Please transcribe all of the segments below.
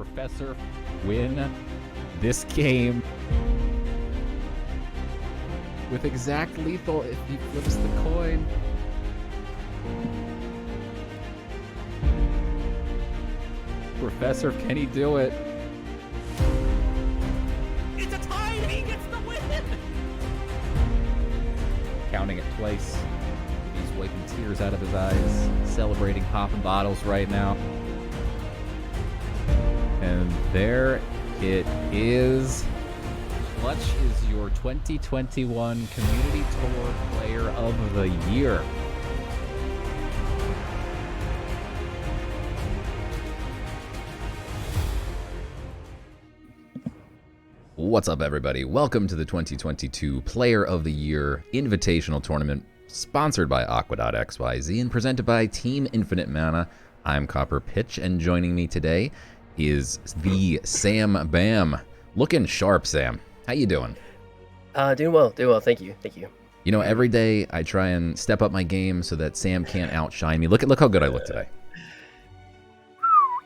Professor win this game with exact lethal if he flips the coin. Professor, can he do it? It's a tie and he gets the win! Counting it twice. He's wiping tears out of his eyes, celebrating, popping bottles right now. And there it is. Clutch is your 2021 Community Tour Player of the Year. What's up, everybody? Welcome to the 2022 Player of the Year Invitational Tournament, sponsored by Aqua.xyz and presented by Team Infinite Mana. I'm Copper Pitch, and joining me today is the SamBam. Looking sharp, Sam. How you doing? Doing well, thank you. You know, every day I try and step up my game so that Sam can't outshine me. Look how good I look today.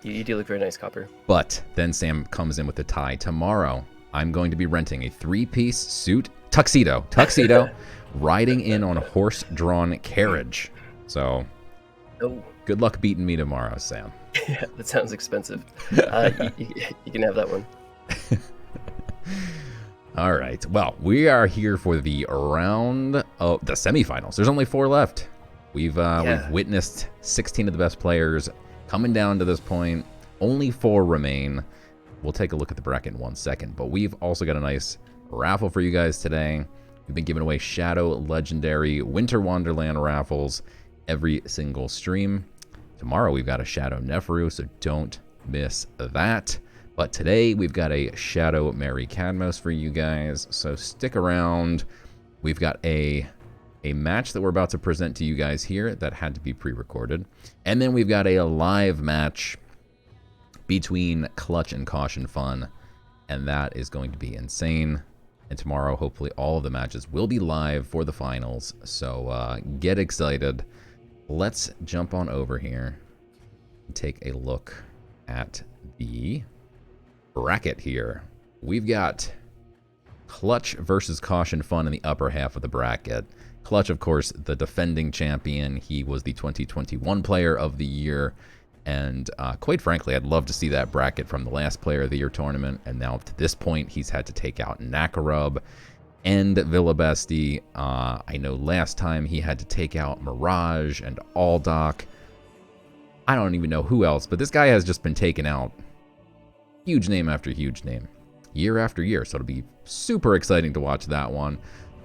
You do look very nice, Copper. But then Sam comes in with the tie. Tomorrow, I'm going to be renting a three-piece suit tuxedo, riding in on a horse-drawn carriage. So, good luck beating me tomorrow, Sam. Yeah, that sounds expensive. You can have that one. All right. Well, we are here for the round of the semifinals. There's only 4 left. We've witnessed 16 of the best players coming down to this point. Only 4 remain. We'll take a look at the bracket in 1 second, but we've also got a nice raffle for you guys today. We've been giving away Shadow Legendary Winter Wonderland raffles every single stream. Tomorrow we've got a Shadow Neferu, so don't miss that. But today we've got a Shadow Mary Cadmos for you guys, so stick around. We've got a match that we're about to present to you guys here that had to be pre-recorded. And then we've got a live match between Clutch and cautionfun, and that is going to be insane. And tomorrow, hopefully, all of the matches will be live for the finals, so get excited. Let's jump on over here and take a look at the bracket here. We've got Clutch versus cautionfun in the upper half of the bracket. Clutch, of course, the defending champion. He was the 2021 Player of the Year. And quite frankly, I'd love to see that bracket from the last Player of the Year tournament. And now to this point, he's had to take out Nackarub and VilliBesti. I know last time he had to take out Mirage and Aldoc. I don't even know who else, but this guy has just been taken out. Huge name after huge name, year after year. So it'll be super exciting to watch that one.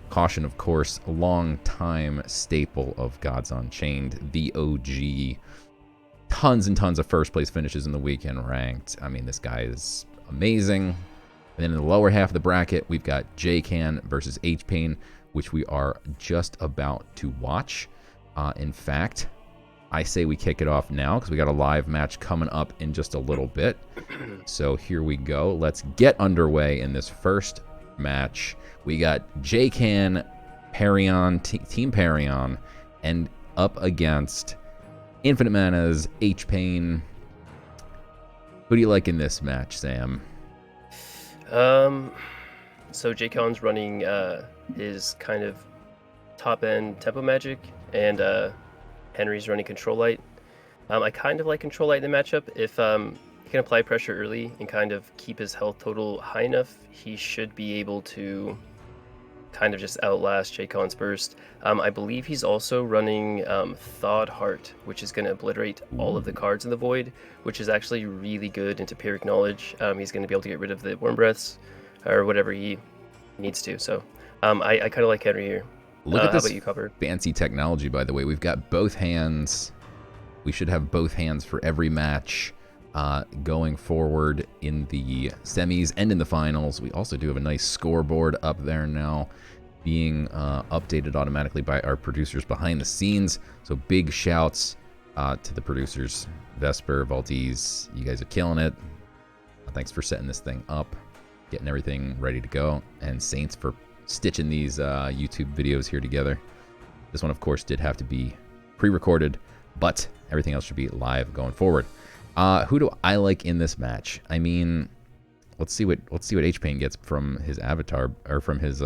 Caution, of course, a long-time staple of Gods Unchained, the OG. Tons and tons of first place finishes in the weekend ranked. I mean, this guy is amazing. And then in the lower half of the bracket, we've got JKAN versus HPain, which we are just about to watch. In fact, I say we kick it off now because we got a live match coming up in just a little bit. So here we go. Let's get underway in this first match. We got JKAN, Perion, Team Perion, and up against Infinite Mana's HPain. Who do you like in this match, Sam? So JKAN's running his kind of top-end tempo magic, and Henry's running Control Light. I kind of like Control Light in the matchup. If he can apply pressure early and kind of keep his health total high enough, he should be able to kind of just outlast JKAN's burst. I believe he's also running Thawed Heart, which is going to obliterate all of the cards in the Void, which is actually really good into Pyrrhic Knowledge. He's going to be able to get rid of the Worm Breaths or whatever he needs to. So I kind of like Henry here. Look at this how about you, Copper? Fancy technology, by the way. We've got both hands. We should have both hands for every match going forward in the semis and in the finals. We also do have a nice scoreboard up there now, being updated automatically by our producers behind the scenes. So big shouts to the producers, Vesper, Valtese. You guys are killing it. Thanks for setting this thing up, getting everything ready to go, and Saints for stitching these YouTube videos here together. This one, of course, did have to be pre-recorded, but everything else should be live going forward. Who do I like in this match? I mean, let's see what HPain gets from his avatar or from his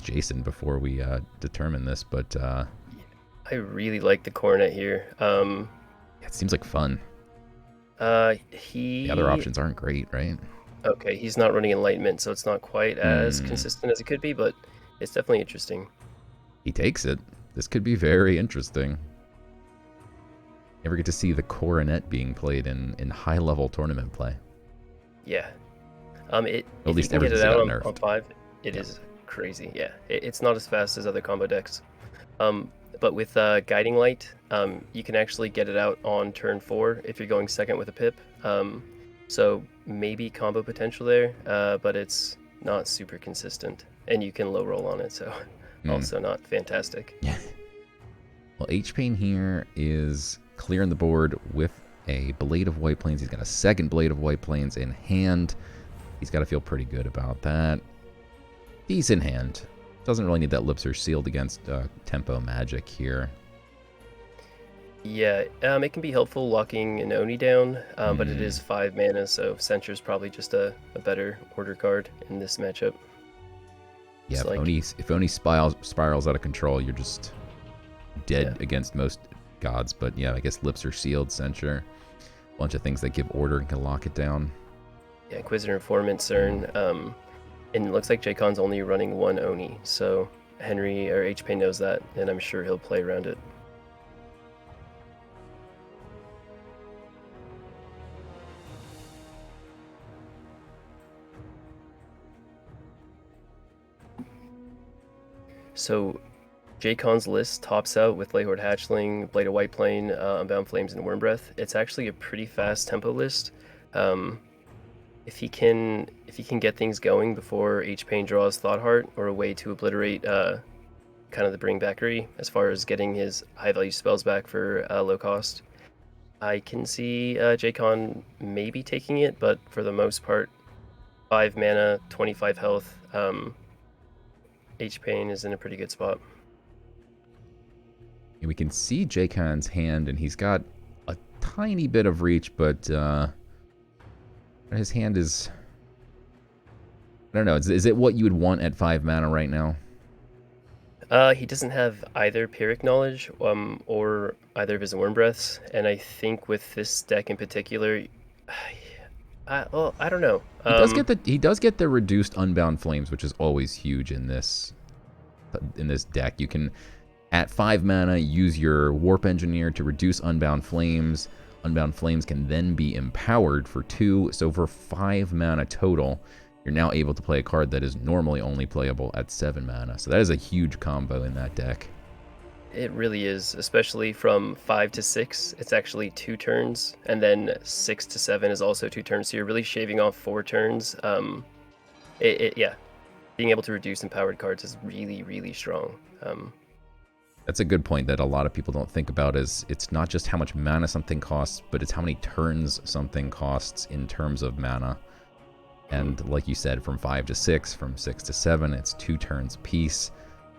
Jason before we determine this. But I really like the Coronet here. it seems like fun. The other options aren't great, right? Okay, he's not running Enlightenment, so it's not quite as consistent as it could be, but it's definitely interesting. He takes it. This could be very interesting. Never get to see the Coronet being played in high-level tournament play. Yeah. At least you can get it got out nerfed. on 5, it is crazy. Yeah, it's not as fast as other combo decks. But with Guiding Light, you can actually get it out on turn 4 if you're going second with a pip. So maybe combo potential there, but it's not super consistent, and you can low roll on it, so also not fantastic. Yeah. Well, HPain here is clearing the board with a Blade of White Plains. He's got a second Blade of White Plains in hand. He's got to feel pretty good about that. Decent hand. Doesn't really need that Lips Are Sealed against tempo magic here. Yeah, it can be helpful locking an Oni down, but it is 5 mana, so Censure's probably just a better order card in this matchup. Yeah, if Oni spirals out of control, you're just dead against most gods. But yeah, I guess Lips Are Sealed, Censure, a bunch of things that give order and can lock it down. Yeah, Inquisitor, Informant, CERN, and it looks like JKAN's only running 1 Oni, so Henry or HPain knows that, and I'm sure he'll play around it. So JKAN's list tops out with Leyhorde Hatchling, Blade of White Plane, Unbound Flames, and Wormbreath. It's actually a pretty fast tempo list. If he can get things going before HPain draws Thought Heart, or a way to obliterate kind of the bring backery as far as getting his high value spells back for low cost, I can see JKAN maybe taking it, but for the most part, 5 mana, 25 health. HPain is in a pretty good spot. We can see JKAN's hand, and he's got a tiny bit of reach, but his hand is... I don't know. Is it what you would want at 5 mana right now? He doesn't have either Pyrrhic Knowledge or either of his Wormbreaths, and I think with this deck in particular... I don't know. He does get the reduced Unbound Flames, which is always huge in this deck. You can, at 5 mana, use your Warp Engineer to reduce Unbound Flames. Unbound Flames can then be empowered for 2, so for 5 mana total, you're now able to play a card that is normally only playable at 7 mana. So that is a huge combo in that deck. It really is, especially from 5 to 6, it's actually 2 turns, and then 6 to 7 is also 2 turns, so you're really shaving off 4 turns. Yeah, being able to reduce empowered cards is really, really strong. That's a good point that a lot of people don't think about, is it's not just how much mana something costs, but it's how many turns something costs in terms of mana. And like you said, from 5 to 6, from 6 to 7, it's 2 turns apiece.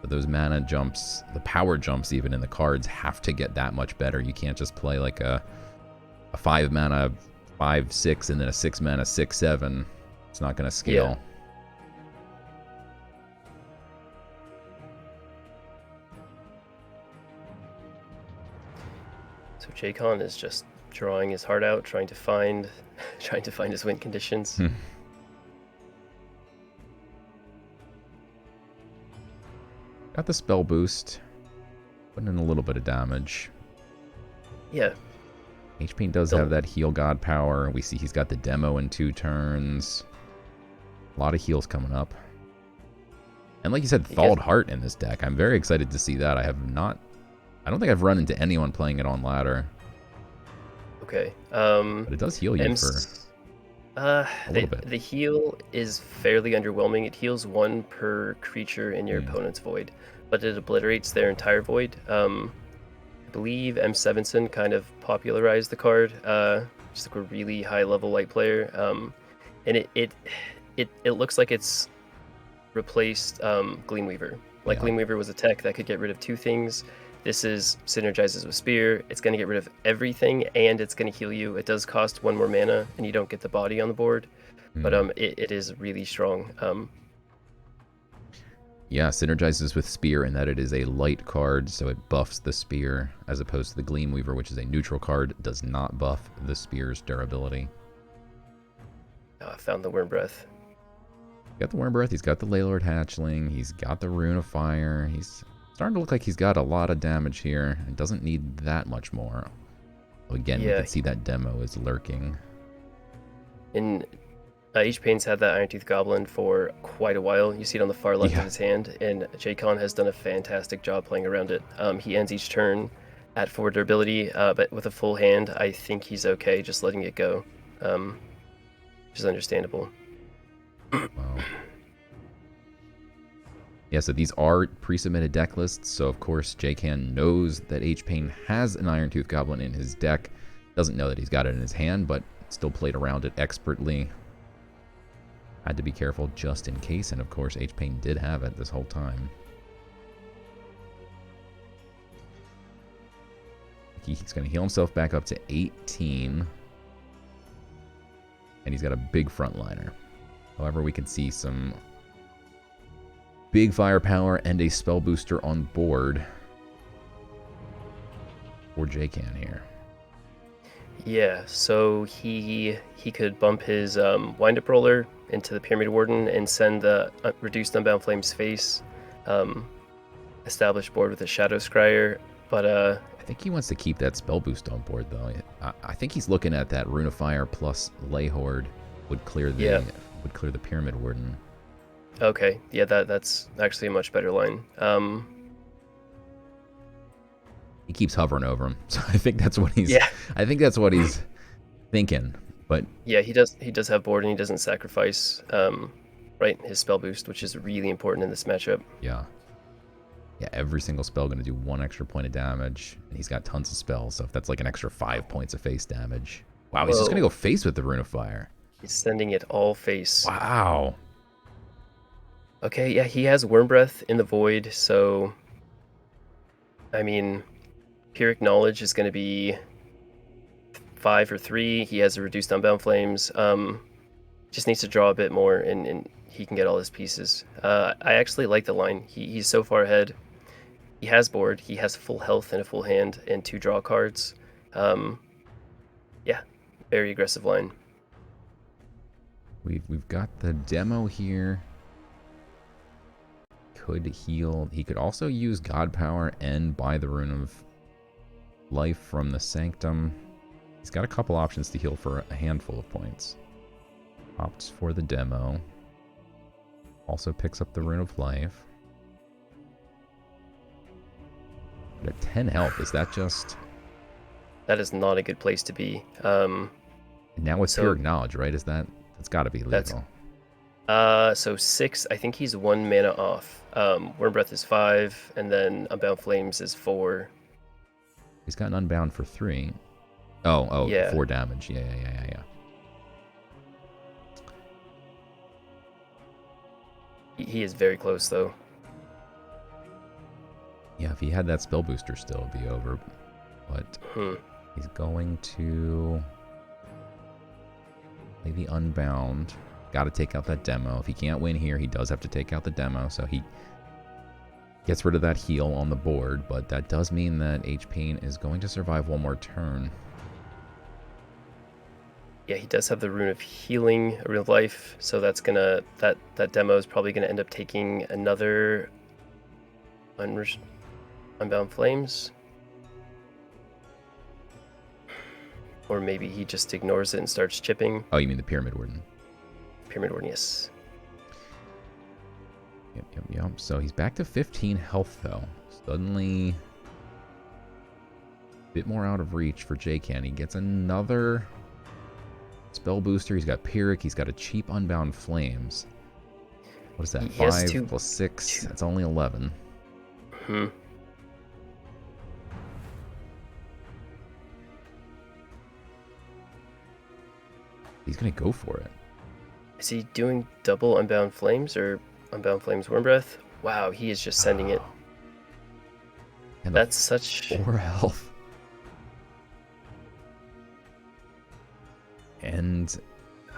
But those mana jumps, the power jumps even in the cards, have to get that much better. You can't just play like a 5 mana 5/6 and then a 6 mana 6/7. It's not going to scale. Yeah. So JKAN is just drawing his heart out, trying to find his win conditions. Got the spell boost, putting in a little bit of damage. Yeah. HPain does have that heal god power. We see he's got the demo in 2 turns. A lot of heals coming up. And like you said, Thawed Heart in this deck. I'm very excited to see that. I don't think I've run into anyone playing it on ladder. Okay. But it does heal you for a little bit. The heal is fairly underwhelming. It heals 1 per creature in your opponent's void, but it obliterates their entire void. I believe M. Sevenson kind of popularized the card, just like a really high level light player, and it looks like it's replaced Gleamweaver. Gleamweaver was a tech that could get rid of 2 things This is synergizes with Spear. It's going to get rid of everything, and it's going to heal you. It does cost 1 more mana, and you don't get the body on the board. But it is really strong. Yeah, synergizes with Spear in that it is a light card, so it buffs the Spear, as opposed to the Gleamweaver, which is a neutral card, does not buff the Spear's durability. I found the Worm Breath. He's got the Worm Breath, he's got the Laylord Hatchling, he's got the Rune of Fire, he's starting to look like he's got a lot of damage here, and doesn't need that much more. Again, we can see that demo is lurking. In HPain's had that Iron Tooth Goblin for quite a while. You see it on the far left of his hand, and JKAN has done a fantastic job playing around it. He ends each turn at 4 durability, but with a full hand, I think he's okay just letting it go. Which is understandable. Wow. Yeah, so these are pre-submitted deck lists, so of course JKAN knows that HPain has an Iron Tooth Goblin in his deck. Doesn't know that he's got it in his hand, but still played around it expertly. Had to be careful just in case, and of course HPain did have it this whole time. He's going to heal himself back up to 18. And he's got a big frontliner. However, we can see some big firepower and a spell booster on board for JKAN here. Yeah, so he could bump his wind-up roller into the Pyramid Warden and send the reduced Unbound Flames face, establish board with a Shadow Scryer, but I think he wants to keep that spell boost on board though. I think he's looking at that Rune of Fire plus Lay Horde would clear the Pyramid Warden. Okay, yeah, that's actually a much better line. He keeps hovering over him, so I think that's what he's. Yeah. I think that's what he's thinking. But yeah, he does have board, and he doesn't sacrifice right his spell boost, which is really important in this matchup. Yeah. Yeah, every single spell going to do 1 extra point of damage, and he's got tons of spells, so if that's like an extra 5 points of face damage. Wow, he's just going to go face with the Rune of Fire. He's sending it all face. Wow. Okay, yeah, he has Worm Breath in the Void, so I mean, Pyrrhic Knowledge is going to be 5 or 3. He has a reduced Unbound Flames. Just needs to draw a bit more, and he can get all his pieces. I actually like the line. He's so far ahead. He has board. He has full health and a full hand and 2 draw cards. Yeah, very aggressive line. We've got the demo here. Could heal. He could also use God Power and buy the Rune of Life from the Sanctum. He's got a couple options to heal for a handful of points. Opts for the demo. Also picks up the Rune of Life. But at 10 health, is that just... That is not a good place to be. Now with Pyrrhic Knowledge, right? That's got to be legal. So 6, I think he's 1 mana off. Worm Breath is 5, and then Unbound Flames is 4. He's got an Unbound for 3. Oh, yeah. 4 damage. Yeah. He is very close, though. Yeah, if he had that spell booster still, it'd be over. But he's going to play the Unbound. Got to take out that demo. If he can't win here, he does have to take out the demo. So he gets rid of that heal on the board. But that does mean that HPain is going to survive 1 more turn. Yeah, he does have the Rune of Healing, a Rune of Life, so that's gonna that demo is probably gonna end up taking another Unbound Flames, or maybe he just ignores it and starts chipping. Oh, you mean the Pyramid Warden? Pyramid Warden, yes. Yep. So he's back to 15 health though. Suddenly, a bit more out of reach for JKAN. He gets another spell booster. He's got Pyrrhic. He's got a cheap Unbound Flames. What is that? 5 plus 6. That's only 11. He's gonna go for it. Is he doing double Unbound Flames or Unbound Flames Worm Breath? Wow, he is just sending it. And That's such... 4 health. And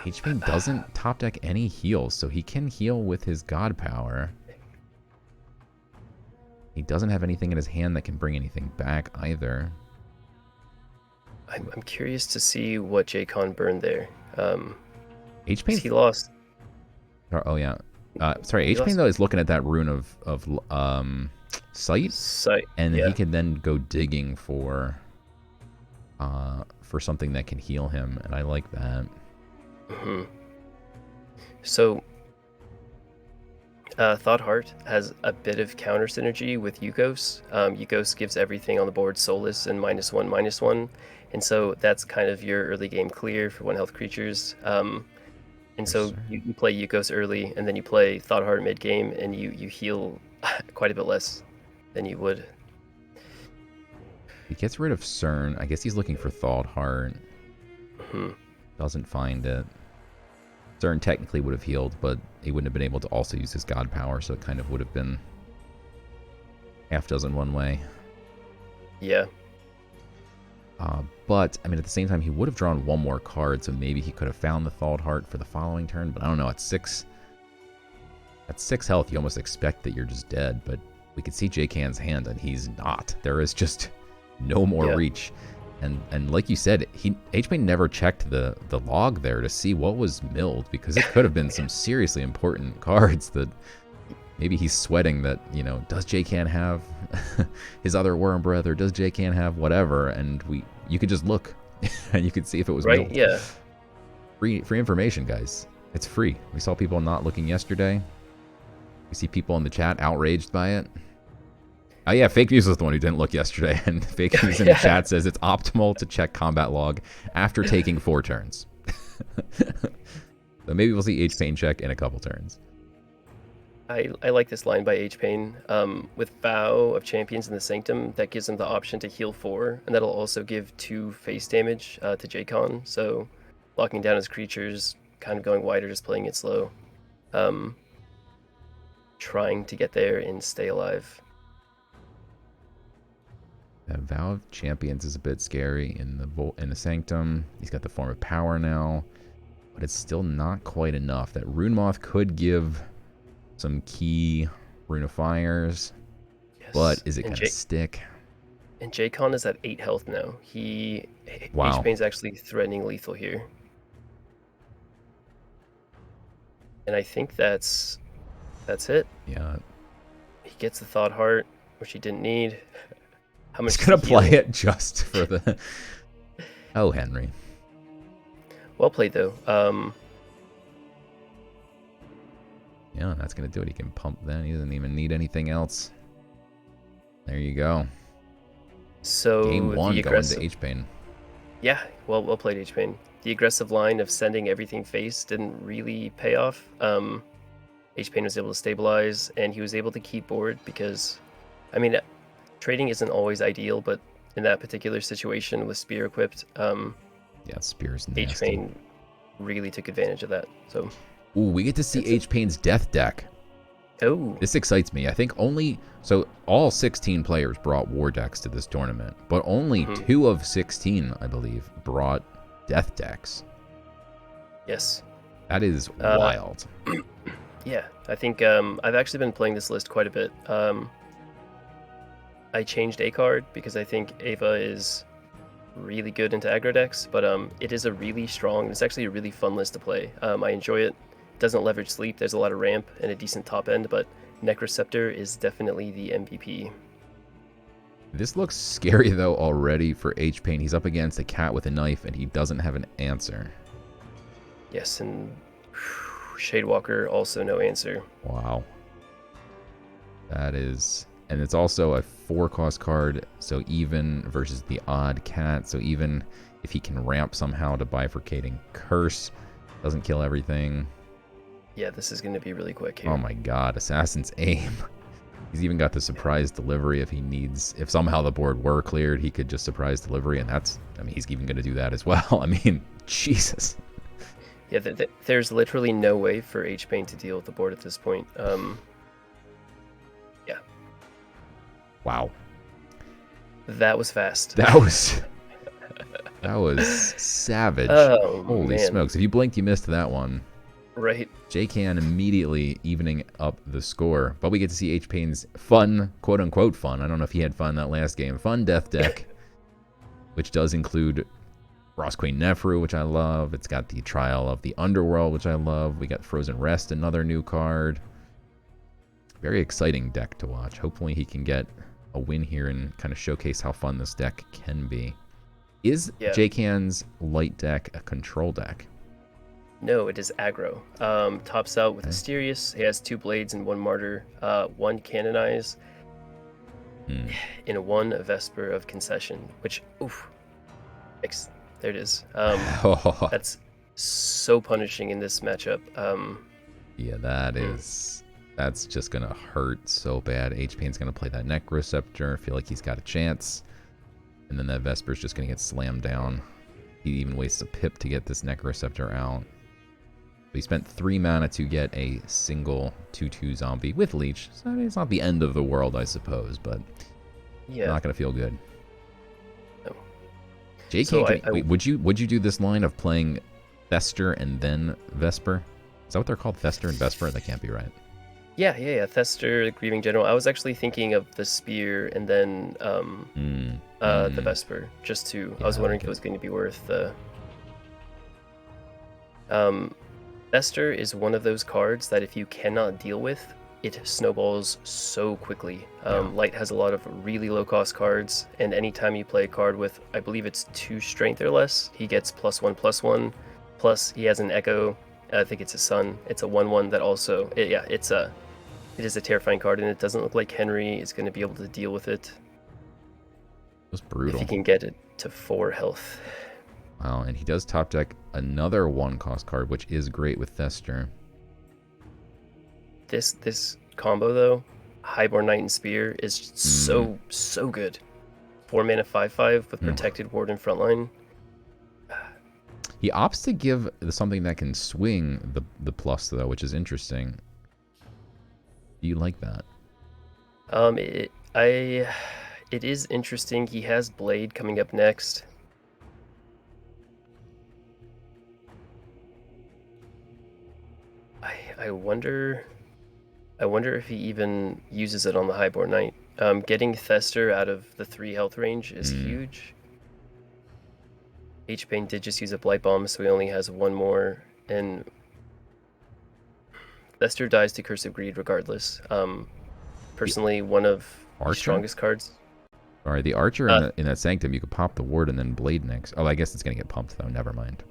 HPain doesn't top deck any heals, so he can heal with his god power. He doesn't have anything in his hand that can bring anything back either. I'm curious to see what JKAN burned there. HPain... He lost... Oh, yeah. Sorry, HPain, lost... though, is looking at that rune of sight, and yeah. he can then go digging for something that can heal him, and I like that. Mm-hmm. So, Thought Heart has a bit of counter synergy with Yukos. Yukos gives everything on the board Soulless and -1/-1, and so that's kind of your early game clear for 1 health creatures. And so you play Yukos early, and then you play Thought Heart mid game, and you heal quite a bit less than you would. He gets rid of CERN. I guess he's looking for Thought Heart. Mm-hmm. Doesn't find it. CERN technically would have healed, but he wouldn't have been able to also use his god power, so it kind of would have been half dozen one way. Yeah. But, I mean, at the same time, he would have drawn 1 more card, so maybe he could have found the Thought Heart for the following turn, but I don't know. At 6 health, you almost expect that you're just dead, but we could see JKAN's hand, and he's not. There is just no more reach. And like you said, HPain never checked the log there to see what was milled, because it could have been some seriously important cards that maybe he's sweating that, you know, does JKAN have his other Worm Breath, or does JKAN have whatever? And you could just look and you could see if it was milled. Yeah. Free information, guys. It's free. We saw people not looking yesterday. We see people in the chat outraged by it. Oh yeah, FakeMews was the one who didn't look yesterday, and FakeMews in the chat says it's optimal to check combat log after taking 4 turns. So maybe we'll see HPain check in a couple turns. I like this line by HPain. With Vow of Champions in the Sanctum, that gives him the option to heal 4, and that'll also give 2 face damage to JKAN. So locking down his creatures, kind of going wide or just playing it slow. Trying to get there and stay alive. That Vow of Champions is a bit scary in the Sanctum. He's got the Form of Power now, but it's still not quite enough. That Rune Moth could give some key Runifiers, but is it going to stick? And JKAN is at 8 health now. Wow. HPain's actually threatening lethal here. And I think that's it. Yeah. He gets the Thought Heart, which he didn't need. How much He's going to play it just for the... Oh, Henry. Well played, though. Yeah, that's going to do it. He can pump that. He doesn't even need anything else. There you go. So Game 1 going to HPain. Yeah, well played, HPain. The aggressive line of sending everything face didn't really pay off. HPain was able to stabilize, and he was able to keep board because, I mean, trading isn't always ideal, but in that particular situation with Spear equipped, yeah, Spear's nasty. HPain really took advantage of that. So, ooh, we get to see HPain's death deck. Oh, this excites me. I think all 16 players brought war decks to this tournament, but only 2 of 16, I believe, brought death decks. Yes. That is wild. Yeah, I think I've actually been playing this list quite a bit. I changed a card because I think Ava is really good into aggro decks, but it is a really strong, it's actually a really fun list to play. I enjoy it. It doesn't leverage sleep, there's a lot of ramp and a decent top end, but Necroceptor is definitely the MVP. This looks scary though already for HPain. He's up against a cat with a knife and he doesn't have an answer. Yes, and Shadewalker, also no answer. Wow. That is... And it's also a 4-cost card, so even versus the odd cat. So even if he can ramp somehow to Bifurcating Curse, doesn't kill everything. Yeah, this is going to be really quick here. Oh my god, Assassin's Aim. He's even got the surprise delivery if he needs... If somehow the board were cleared, he could just surprise delivery, and that's... I mean, he's even going to do that as well. I mean, Jesus. Yeah, there's literally no way for HPain to deal with the board at this point. Yeah. Wow. That was fast. That was savage. Oh, Holy man. smokes. If you blinked, you missed that one. Right. JKAN immediately evening up the score. But we get to see HPain's fun, quote-unquote fun. I don't know if he had fun that last game. Fun death deck, which does include Ross Queen Nefru, which I love. It's got the Trial of the Underworld, which I love. We got Frozen Rest, another new card. Very exciting deck to watch. Hopefully he can get a win here and kind of showcase how fun this deck can be. Is JKAN's light deck a control deck? No, it is aggro. Tops out with Mysterious. He has 2 Blades and 1 Martyr, 1 Canonize, and 1 Vesper of Concession, which, oof. There it is. That's so punishing in this matchup. Yeah, that's just going to hurt so bad. HPain's going to play that Necroceptor. I feel like he's got a chance. And then that Vesper's just going to get slammed down. He even wastes a pip to get this Necroceptor out. He spent 3 mana to get a single 2/2 zombie with Leech. So I mean, it's not the end of the world, I suppose, but not going to feel good. No. JK, so wait, would you do this line of playing Fester and then Vesper? Is that what they're called? Fester and Vesper? That can't be right. Yeah. Fester, Grieving General. I was actually thinking of the Spear and then the Vesper. I was wondering if it was going to be worth the... Fester is one of those cards that if you cannot deal with, it snowballs so quickly. Light has a lot of really low cost cards, and anytime you play a card with, I believe it's 2 strength or less, he gets +1/+1. Plus he has an Echo. I think it's a Sun. It's a 1/1 that also, it is a terrifying card, and it doesn't look like Henry is going to be able to deal with it. It was brutal. If he can get it to 4 health. Wow, and he does top deck another 1-cost card, which is great with Fester. This combo though, Highborn Knight and Spear, is so good. 4 mana 5/5 with Protected Ward in frontline. He opts to give something that can swing the plus though, which is interesting. Do you like that? It is interesting. He has Blade coming up next. I wonder if he even uses it on the Highborn Knight. Getting Fester out of the 3 health range is huge. HPain did just use a Blight Bomb, so he only has 1 more, and Fester dies to Curse of Greed regardless. Personally, one of the strongest cards. Sorry, the Archer in that Sanctum, you could pop the ward and then Blade next. Oh, I guess it's going to get pumped though, never mind.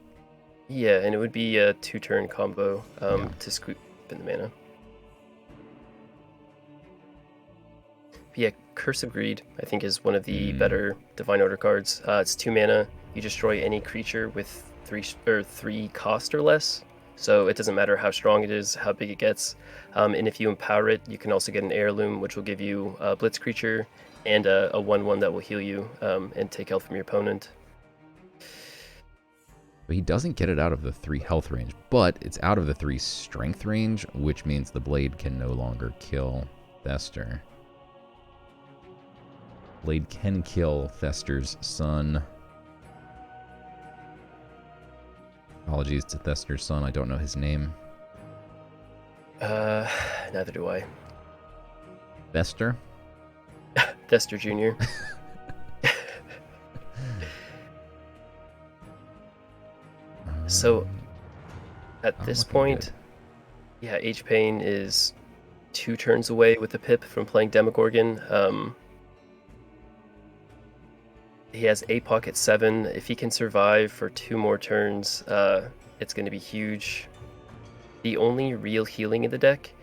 Yeah, and it would be a 2-turn combo to scoop in the mana. Yeah, Curse of Greed, I think, is one of the better Divine Order cards. It's 2 mana. You destroy any creature with 3 cost or less. So it doesn't matter how strong it is, how big it gets. And if you empower it, you can also get an Heirloom, which will give you a Blitz creature and a 1/1 that will heal you and take health from your opponent. But he doesn't get it out of the 3 health range, but it's out of the 3 strength range, which means the Blade can no longer kill Fester. Blade can kill Fester's son. Apologies to Fester's son, I don't know his name. Neither do I. Fester? Fester Jr. So, at this point, yeah, HPain is 2 turns away with the pip from playing Demogorgon. He has APOC at 7. If he can survive for 2 more turns, it's going to be huge. The only real healing in the deck,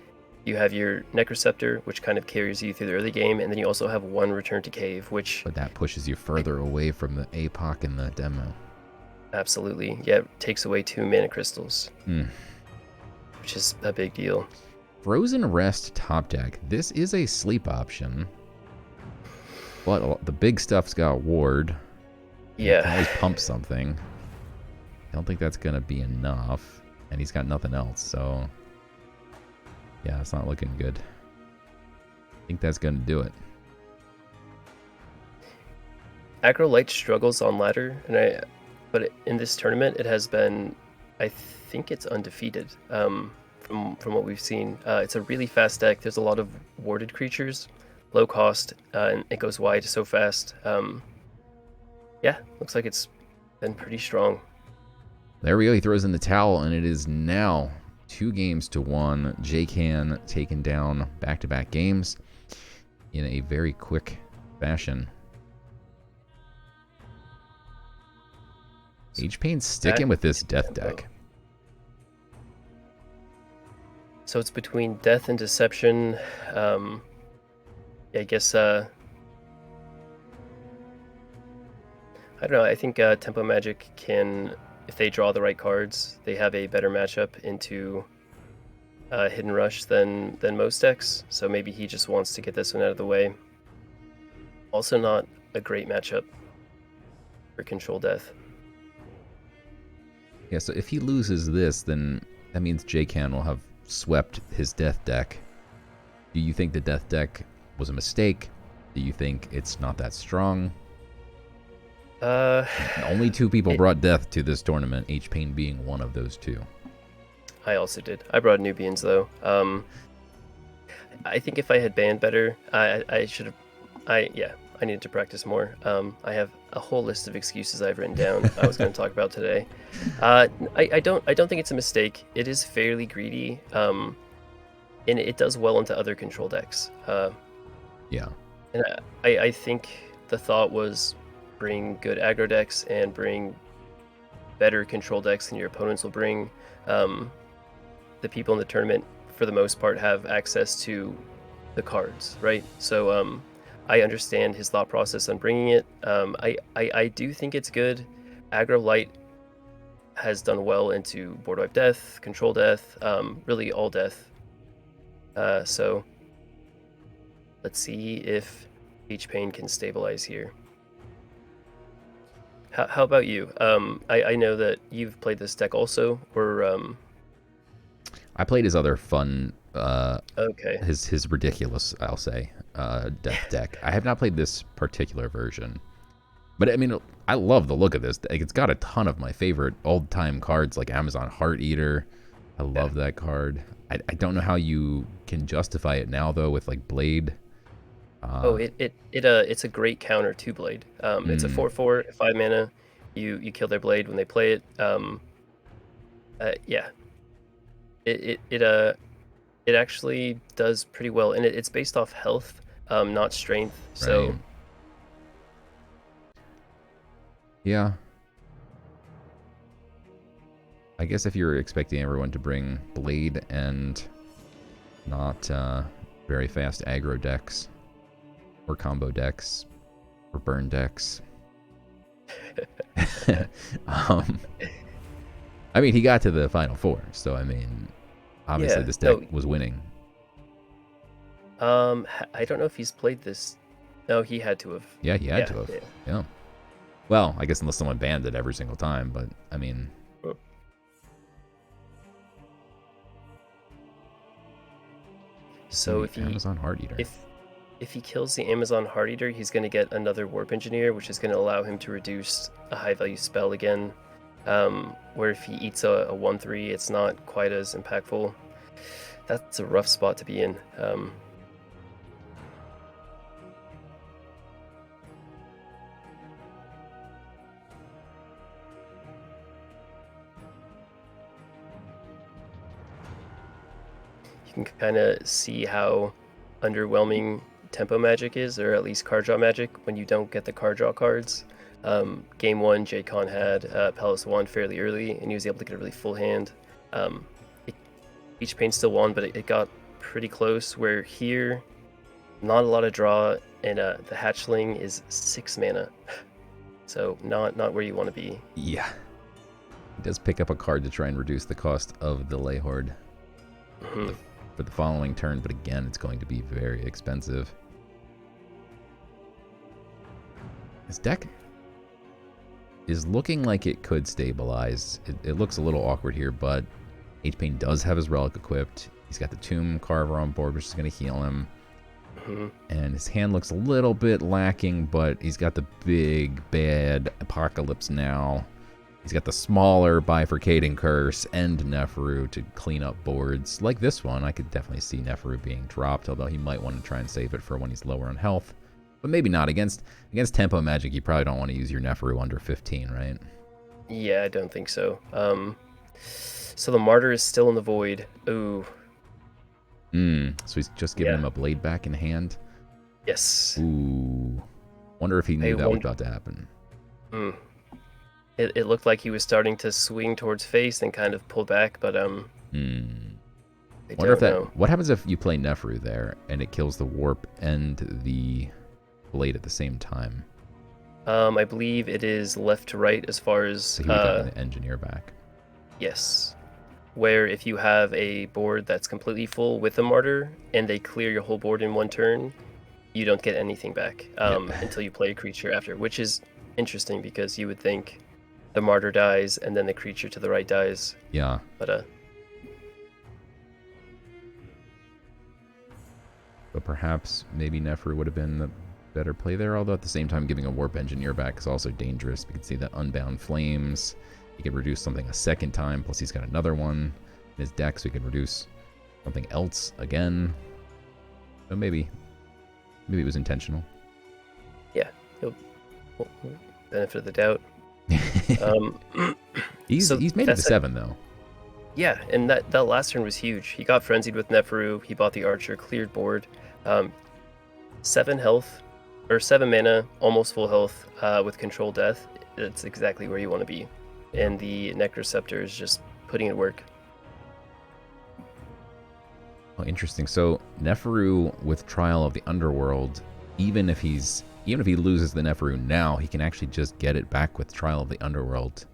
you have your Necroceptor, which kind of carries you through the early game, and then you also have 1 Return to Cave, which... But that pushes you further away from the APOC and the demo. Absolutely. Yeah, it takes away 2 mana crystals, which is a big deal. Frozen Rest top deck. This is a sleep option, but the big stuff's got ward. Yeah. You can always pump something. I don't think that's going to be enough, and he's got nothing else, so yeah, it's not looking good. I think that's going to do it. Aggro Light struggles on ladder, but in this tournament it has been, I think it's undefeated. From what we've seen, it's a really fast deck. There's a lot of warded creatures, low cost, and it goes wide so fast. Yeah, looks like it's been pretty strong. There we go. He throws in the towel, and it is now 2-1. JKAN taken down back-to-back games in a very quick fashion. HPain's sticking with this death deck. So it's between Death and Deception. Yeah, I guess I don't know. I think Tempo Magic can, if they draw the right cards, they have a better matchup into Hidden Rush than most decks. So maybe he just wants to get this one out of the way. Also, not a great matchup for Control Death. Yeah, so if he loses this, then that means JKAN will have swept his death deck. Do you think the death deck was a mistake? Do you think it's not that strong? Only 2 people brought death to this tournament, HPain being one of those 2. I also did. I brought Nubians though. I think if I had banned better, I should have. I needed to practice more. I have a whole list of excuses I've written down. I was going to talk about today. I don't think it's a mistake. It is fairly greedy, and it does well into other control decks. Yeah. And I think the thought was bring good aggro decks and bring better control decks than your opponents will bring. The people in the tournament, for the most part, have access to the cards, right? So I understand his thought process on bringing it. I do think it's good. Aggro Light has done well into board wipe death, control death, really all death. So let's see if HPain can stabilize here. How about you? I know that you've played this deck also, or I played his other fun, okay, his ridiculous, I'll say, death deck. I have not played this particular version, but I mean, I love the look of this. Like, it's got a ton of my favorite old-time cards, like Amazon Heart Eater. I love that card. I don't know how you can justify it now though with like Blade. It's a great counter to Blade. It's a 4/4, 5 mana. You kill their Blade when they play it. Yeah. It actually does pretty well, and it's based off health, not strength. So right. Yeah. I guess if you're expecting everyone to bring Blade and not very fast aggro decks, or combo decks, or burn decks. I mean, he got to the Final Four, so I mean, obviously this deck was winning. I don't know if he's played this. No, he had to have. Yeah, he had to have. Yeah. Well, I guess unless someone banned it every single time, but I mean. So if Amazon Heart Eater. If he kills the Amazon Heart Eater, he's going to get another Warp Engineer, which is going to allow him to reduce a high value spell again. Where if he eats a 1/3, it's not quite as impactful. That's a rough spot to be in. You can kind of see how underwhelming tempo magic is, or at least card draw magic, when you don't get the card draw cards. Game 1, JKAN had Palace 1 fairly early, and he was able to get a really full hand. HPain still won, but it got pretty close, where here, not a lot of draw, and the Hatchling is 6 mana. So not where you want to be. Yeah. He does pick up a card to try and reduce the cost of the Ley Horde for the following turn, but again, it's going to be very expensive. His deck is looking like it could stabilize. It looks a little awkward here, but HPain does have his Relic equipped. He's got the Tomb Carver on board, which is going to heal him. And his hand looks a little bit lacking, but he's got the big, bad Apocalypse now. He's got the smaller Bifurcating Curse and Nefru to clean up boards. Like this one, I could definitely see Nefru being dropped, although he might want to try and save it for when he's lower on health. But maybe not. Against Tempo Magic, you probably don't want to use your Nefru under 15, right? Yeah, I don't think so. So the Martyr is still in the Void. Ooh. So he's just giving him a blade back in hand? Yes. Ooh. Wonder if he knew that was about to happen. It looked like he was starting to swing towards face and kind of pull back, but Wonder if what happens if you play Nefru there and it kills the warp and the blade at the same time? I believe it is left to right as far as So he would get an engineer back. Yes. Where if you have a board that's completely full with a Martyr and they clear your whole board in one turn, you don't get anything back until you play a creature after, which is interesting because you would think the Martyr dies and then the creature to the right dies. Yeah. But perhaps maybe Nefru would have been the better play there, although at the same time giving a Warp Engineer back is also dangerous. We can see that Unbound Flames. He could reduce something a second time, plus he's got another one in his deck, so he could reduce something else again. So maybe it was intentional. Yeah, benefit of the doubt. He's made it to 7 though. Yeah, and that last turn was huge. He got frenzied with Nefru. He bought the Archer, cleared board. 7 health, or 7 mana, almost full health with Control Death. That's exactly where you want to be. And the Necroceptor is just putting in work. Oh, interesting. So Nefru with Trial of the Underworld, even if he loses the Nefru now, he can actually just get it back with Trial of the Underworld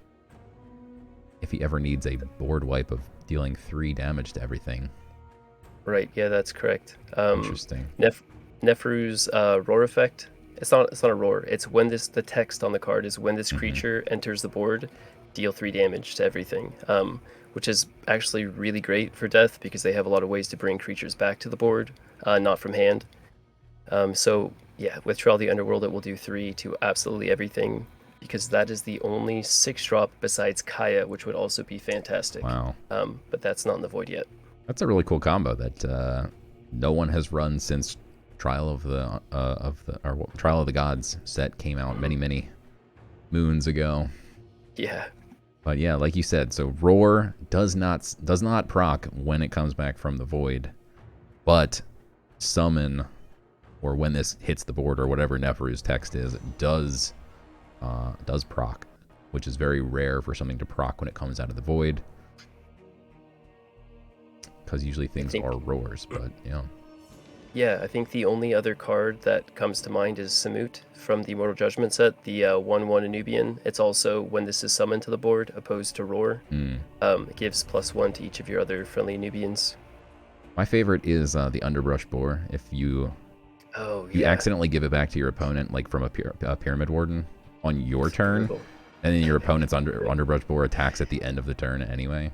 if he ever needs a board wipe of dealing 3 damage to everything. Right, yeah, that's correct. Interesting. Nefru's roar effect, it's not a roar. It's when the text on the card is when this creature enters the board, deal 3 damage to everything, which is actually really great for Death because they have a lot of ways to bring creatures back to the board, not from hand. So yeah, with Trial of the Underworld, it will do 3 to absolutely everything because that is the only 6-drop besides Kaya, which would also be fantastic. Wow. But that's not in the Void yet. That's a really cool combo that no one has run since Trial of the Trial of the Gods set came out many moons ago. Yeah. But yeah, like you said, so Roar does not proc when it comes back from the Void, but Summon, or when this hits the board or whatever Nefru's text is, does proc, which is very rare for something to proc when it comes out of the Void, because usually things are roars. But yeah. Yeah, I think the only other card that comes to mind is Samut from the Immortal Judgment set, the 1/1 Anubian. It's also when this is summoned to the board, opposed to Roar. It gives +1 to each of your other friendly Anubians. My favorite is the Underbrush Boar. If you accidentally give it back to your opponent, like from a Pyramid Warden, on your turn, and then your opponent's Underbrush Boar attacks at the end of the turn anyway.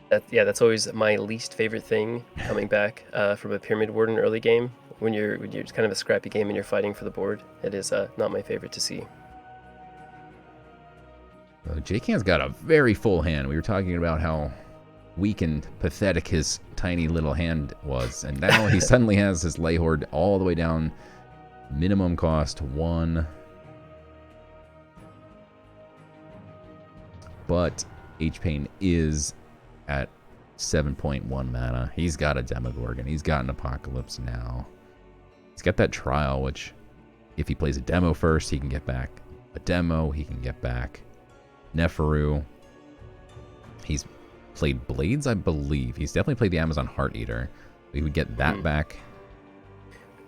That's always my least favorite thing coming back from a Pyramid Warden early game. When you're kind of a scrappy game and you're fighting for the board, it is not my favorite to see. JKAN's got a very full hand. We were talking about how weak and pathetic his tiny little hand was, and now he suddenly has his Lay Horde all the way down. Minimum cost 1. But HPain is at 7.1 mana. He's got a Demogorgon. He's got an Apocalypse now. He's got that Trial, which if he plays a demo first, he can get back a demo. He can get back Nefru. He's played Blades, I believe. He's definitely played the Amazon Heart Eater. We would get that back.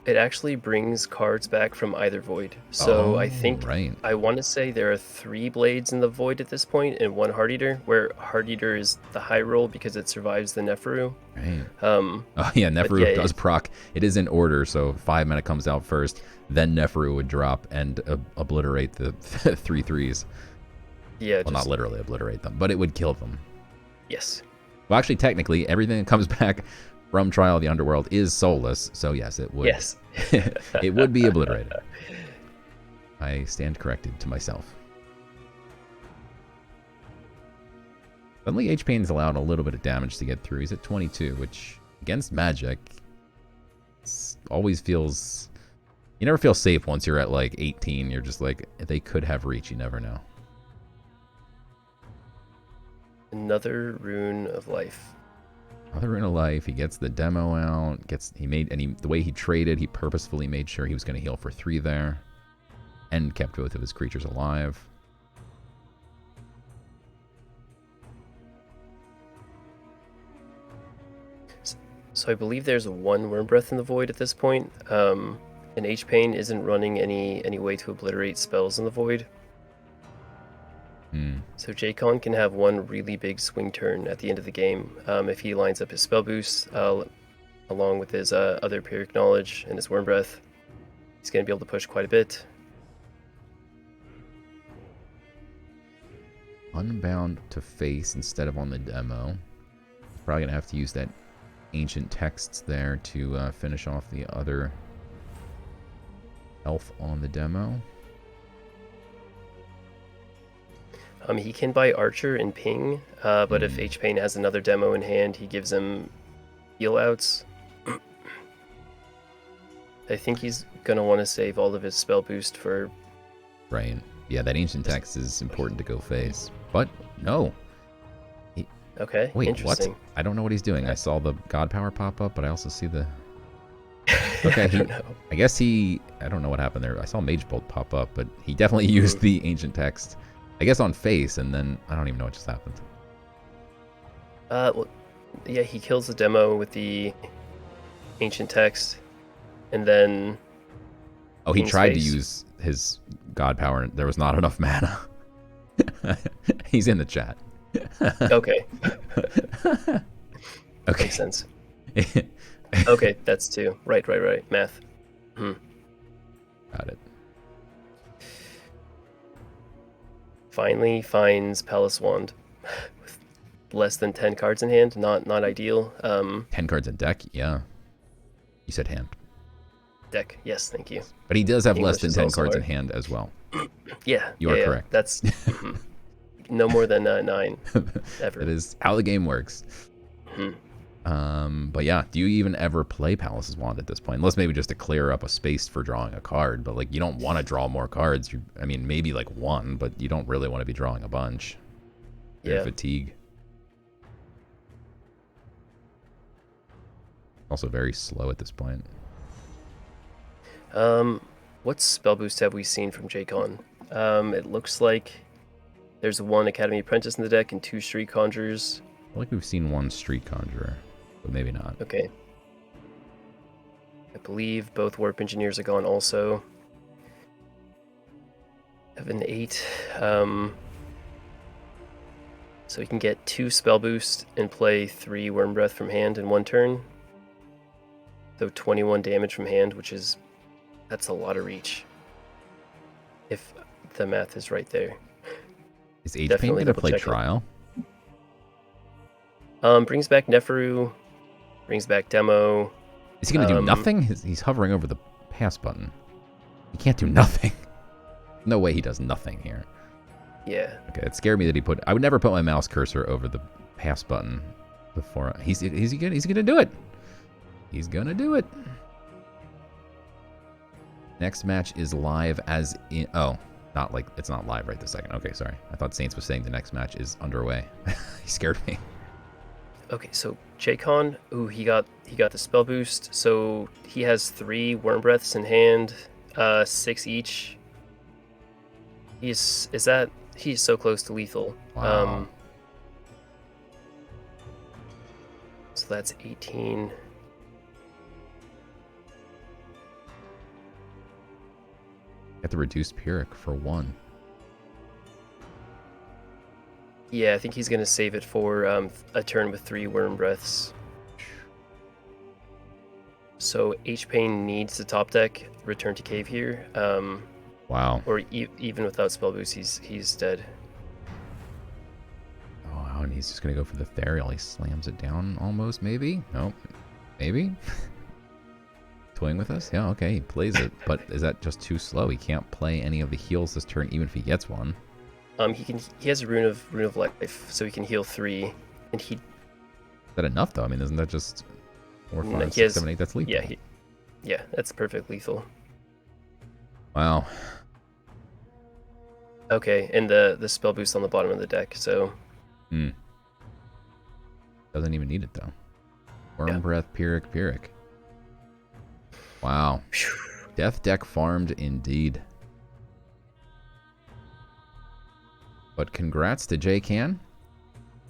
It actually brings cards back from either Void. So I think, I want to say there are 3 Blades in the Void at this point and 1 Heart Eater, where Heart Eater is the high roll because it survives the Nefru. Right. Oh yeah, Nefru does proc. It is in order, so 5 mana comes out first, then Nefru would drop and obliterate the 3/3s. Yeah. Well, not literally obliterate them, but it would kill them. Yes. Well, actually, technically, everything that comes back from Trial of the Underworld is soulless. So yes, it would. Yes. It would be obliterated. I stand corrected to myself. Suddenly, HPain's allowed a little bit of damage to get through. He's at 22, which against magic always feels... You never feel safe once you're at like 18. You're just like, they could have reach. You never know. Another Rune of Life. Another Rune of Life. He gets the demo out. The way he traded, he purposefully made sure he was going to heal for 3 there. And kept both of his creatures alive. So I believe there's 1 Worm Breath in the Void at this point. And HPain isn't running any way to obliterate spells in the Void. So JKAN can have 1 really big swing turn at the end of the game if he lines up his spell boost along with his other Pyrrhic Knowledge and his Worm Breath. He's going to be able to push quite a bit. Unbound to face instead of on the demo. Probably going to have to use that ancient texts there to finish off the other elf on the demo. He can buy Archer and Ping, but if HPain has another demo in hand, he gives him heal outs. I think he's going to want to save all of his spell boost for... Right. Yeah, that ancient text is important to go face. But, no. Okay, wait, interesting. What? I don't know what he's doing. I saw the God Power pop up, but I also see the... Okay, I guess he... I don't know what happened there. I saw Mage Bolt pop up, but he definitely used the ancient text. I guess on face, and then I don't even know what just happened. Well, yeah, he kills the demo with the ancient text, and then... Oh, he tried to use his God Power, and there was not enough mana. He's in the chat. Okay. Okay. Makes sense. Okay, that's 2. Right. Math. Got it. Finally finds Palace Wand with less than 10 cards in hand. Not ideal. 10 cards in deck? Yeah. You said hand. Deck. Yes, thank you. But he does have English less than 10 cards hard. in hand as well. Yeah. You are correct. That's no more than 9 ever. That is how the game works. But yeah, do you even ever play Palace's Wand at this point? Unless maybe just to clear up a space for drawing a card, but like you don't want to draw more cards. I mean, maybe like 1, but you don't really want to be drawing a bunch. Yeah. Fatigue. Also very slow at this point. What spell boost have we seen from JKAN? It looks like there's 1 Academy Apprentice in the deck and 2 Street Conjurers. I feel like we've seen 1 Street Conjurer, but maybe not. Okay. I believe both Warp Engineers are gone also. 7, 8. So he can get 2 spell boost and play 3 Worm Breath from hand in 1 turn. So 21 damage from hand, that's a lot of reach. If the math is right there. Is HPain going to play Trial? Brings back Neferu, brings back Demo. Is he going to do nothing? He's hovering over the pass button. He can't do nothing. No way he does nothing here. Yeah. Okay, it scared me that I would never put my mouse cursor over the pass button before. He's gonna do it. He's gonna do it. Next match is live as in... Oh, it's not live right this second. Okay, sorry. I thought Saints was saying the next match is underway. He scared me. Okay, so JKAN, he got the spell boost, so he has 3 Worm Breaths in hand, 6 each. He's so close to lethal. Wow. So that's 18. Get the reduced Pyrrhic for 1. Yeah, I think he's going to save it for a turn with 3 Worm Breaths. So HPain needs the top deck, Return to Cave here. Or even without spell boost, he's dead. Oh, and he's just going to go for the Therial. He slams it down almost, maybe? Nope. Maybe? Toying with us? Yeah, okay, he plays it. But is that just too slow? He can't play any of the heals this turn, even if he gets one. He has a rune of life, so he can heal 3, and he... Is that enough, though? I mean, isn't that just 4, 5, No, 6, 7, 8? That's lethal. Yeah, yeah, that's perfect lethal. Wow. Okay, and the spell boost on the bottom of the deck, so... Doesn't even need it, though. Worm Yeah. Breath, Pyrrhic. Wow. Death deck farmed indeed. But congrats to JKAN.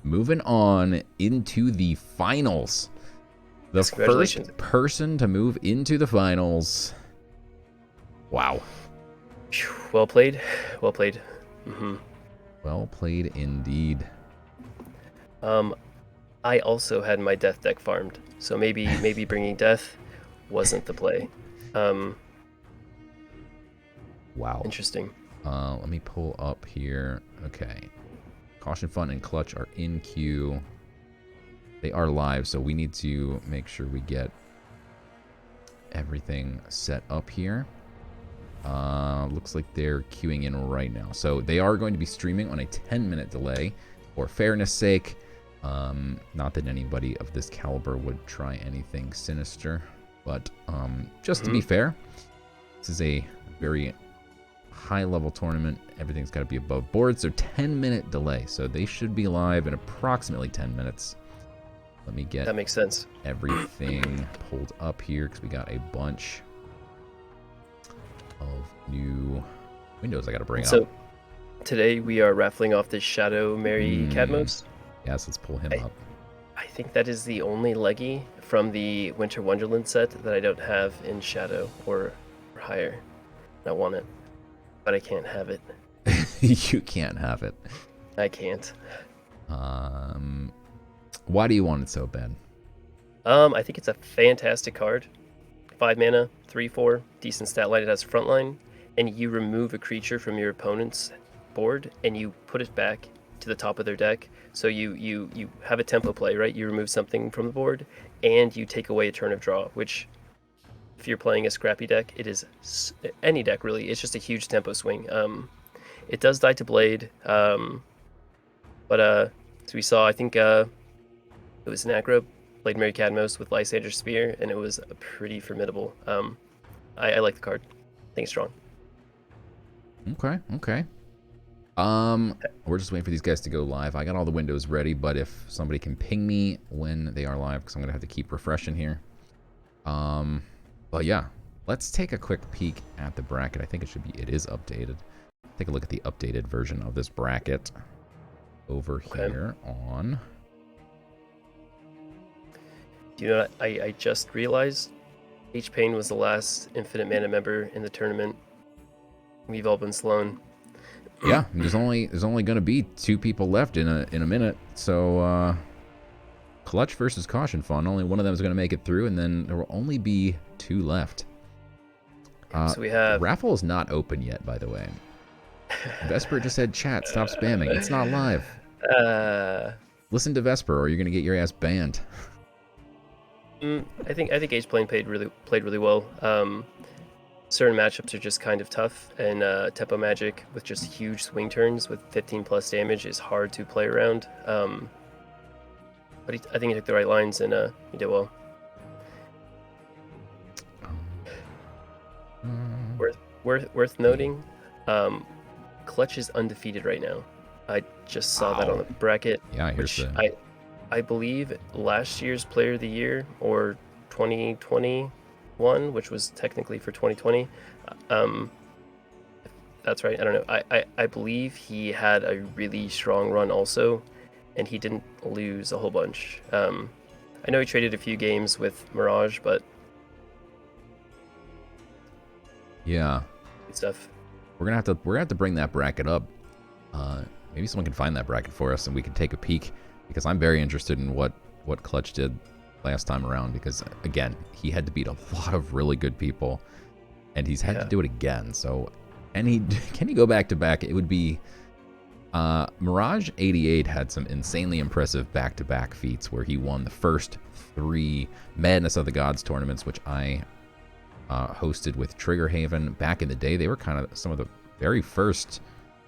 Moving on into the finals. The first person to move into the finals. Wow. Well played. Well played. Mm-hmm. Well played indeed. I also had my death deck farmed, so maybe bringing death wasn't the play. Wow. Interesting. Let me pull up here. Okay. Caution Fun and Clutch are in queue. They are live, so we need to make sure we get everything set up here. Looks like they're queuing in right now. So they are going to be streaming on a 10-minute delay for fairness sake. Not that anybody of this caliber would try anything sinister, but just to be fair, this is a very high-level tournament. Everything's got to be above board, so 10-minute delay. So they should be live in approximately 10 minutes. Let me get That makes sense. everything pulled up here because we got a bunch of new windows I got to bring up. So today we are raffling off this Shadow Mary Cadmos. Yes, let's pull him up. I think that is the only leggy from the Winter Wonderland set that I don't have in Shadow or higher. I want it, but I can't have it. You can't have it. I can't. Why do you want it so bad? I think it's a fantastic card. 5 mana, 3/4, decent stat line. It has frontline, and you remove a creature from your opponent's board and you put it back to the top of their deck. So you have a tempo play, right? You remove something from the board and you take away a turn of draw, which if you're playing a scrappy deck, it is any deck really. It's just a huge tempo swing. It does die to Blade, but as we saw, I think it was Nackarub played Mary Cadmos with Lysander Spear, and it was pretty formidable. I like the card. I think it's strong. Okay. We're just waiting for these guys to go live. I got all the windows ready, but if somebody can ping me when they are live, because I'm gonna have to keep refreshing here. But yeah, let's take a quick peek at the bracket. I think it is updated. Take a look at the updated version of this bracket over here on. Do you know what I just realized? HPain was the last Infinite Mana member in the tournament. We've all been Sloan. Yeah, there's only going to be 2 people left in a minute. So Clutch versus Caution Fun. Only one of them is going to make it through, and then there will only be 2 left. So we have raffle is not open yet, by the way. Vesper just said, "Chat, stop spamming. It's not live." Listen to Vesper, or you're going to get your ass banned. I think HPain played really well. Certain matchups are just kind of tough, and tempo magic with just huge swing turns with 15+ damage is hard to play around. But I think he took the right lines, and he did well. Worth noting, Clutch is undefeated right now. I just saw that on the bracket. Yeah, which I believe last year's Player of the Year, or 2021, which was technically for 2020. That's right. I don't know. I believe he had a really strong run also, and he didn't lose a whole bunch. I know he traded a few games with Mirage, but yeah, good stuff. We're gonna have to bring that bracket up. Maybe someone can find that bracket for us, and we can take a peek, because I'm very interested in what Clutch did last time around, because again, he had to beat a lot of really good people, and he's had to do it again. So, can he go back to back? It would be Mirage88 had some insanely impressive back-to-back feats where he won the first 3 Madness of the Gods tournaments, which I hosted with Triggerhaven back in the day. They were kind of some of the very first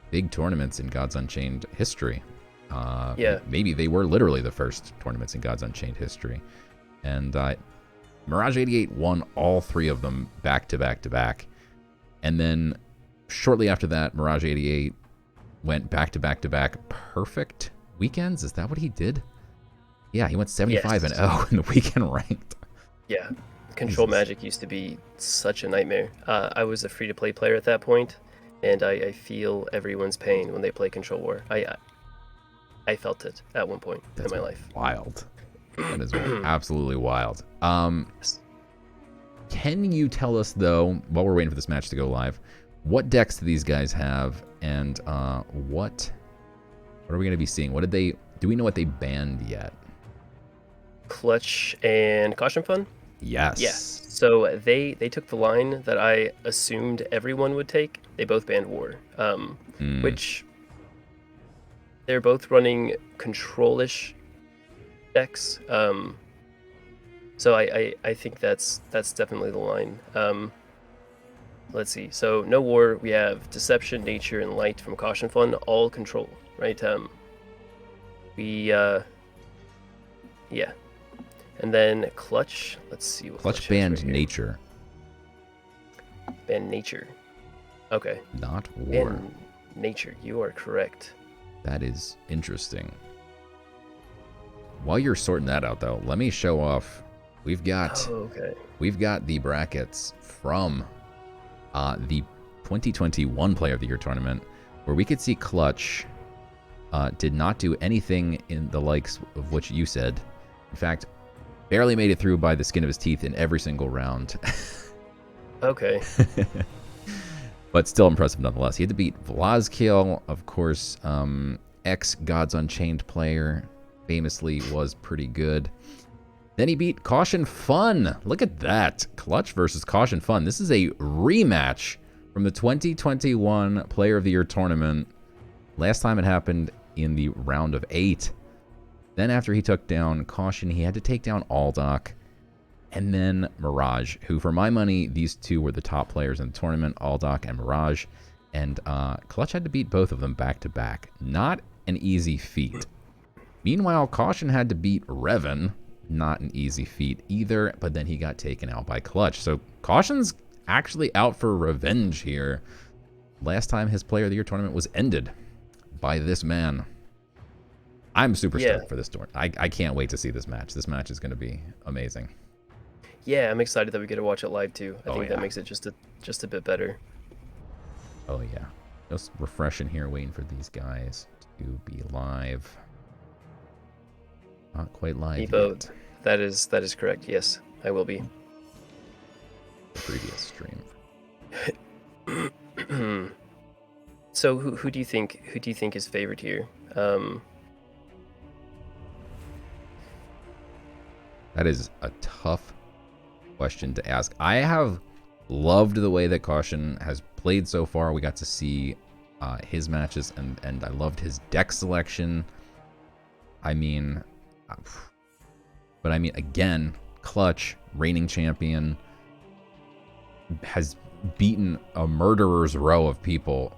big tournaments in Gods Unchained history. Yeah. Maybe they were literally the first tournaments in Gods Unchained history. And Mirage88 won all 3 of them back to back to back. And then shortly after that, Mirage88 went back to back to back perfect weekends. Is that what he did? Yeah, he went 75 and 0 in the weekend ranked. Yeah. Control Magic used to be such a nightmare. I was a free-to-play player at that point, and I feel everyone's pain when they play Control War. I felt it at one point in my life. Wild. That is absolutely wild. Can you tell us, though, while we're waiting for this match to go live, what decks do these guys have, and what are we going to be seeing? Do we know what they banned yet? Clutch and cautionfun? Yes. Yes. So they took the line that I assumed everyone would take. They both banned War, which they're both running control-ish decks. So I think that's definitely the line. Let's see. So no War. We have Deception, Nature, and Light from cautionfun. All control, right? Yeah. And then Clutch. Let's see what Clutch banned right Nature. Banned Nature. Okay. Not War. Banned Nature. You are correct. That is interesting. While you're sorting that out, though, let me show off. We've got the brackets from the 2021 Player of the Year tournament, where we could see Clutch did not do anything in the likes of what you said. In fact, barely made it through by the skin of his teeth in every single round. Okay. But still impressive nonetheless. He had to beat Vlazkiel, of course, ex-Gods Unchained player, famously was pretty good. Then he beat cautionfun. Look at that. Clutch versus cautionfun. This is a rematch from the 2021 Player of the Year tournament. Last time it happened in the round of 8. Then after he took down Caution, he had to take down Aldoc. And then Mirage, who for my money, these two were the top players in the tournament, Aldoc and Mirage. And Clutch had to beat both of them back to back. Not an easy feat. Meanwhile, Caution had to beat Revan. Not an easy feat either, but then he got taken out by Clutch. So Caution's actually out for revenge here. Last time his Player of the Year tournament was ended by this man. I'm super stoked for this tournament. I can't wait to see this match. This match is going to be amazing. Yeah, I'm excited that we get to watch it live too. I think that makes it just a bit better. Oh yeah, just refreshing here, waiting for these guys to be live. Not quite live yet. That is correct. Yes, I will be. The previous stream. So who do you think is favored here? That is a tough question to ask. I have loved the way that Caution has played so far. We got to see his matches, and I loved his deck selection. I mean, but I mean, again, Clutch, reigning champion, has beaten a murderer's row of people.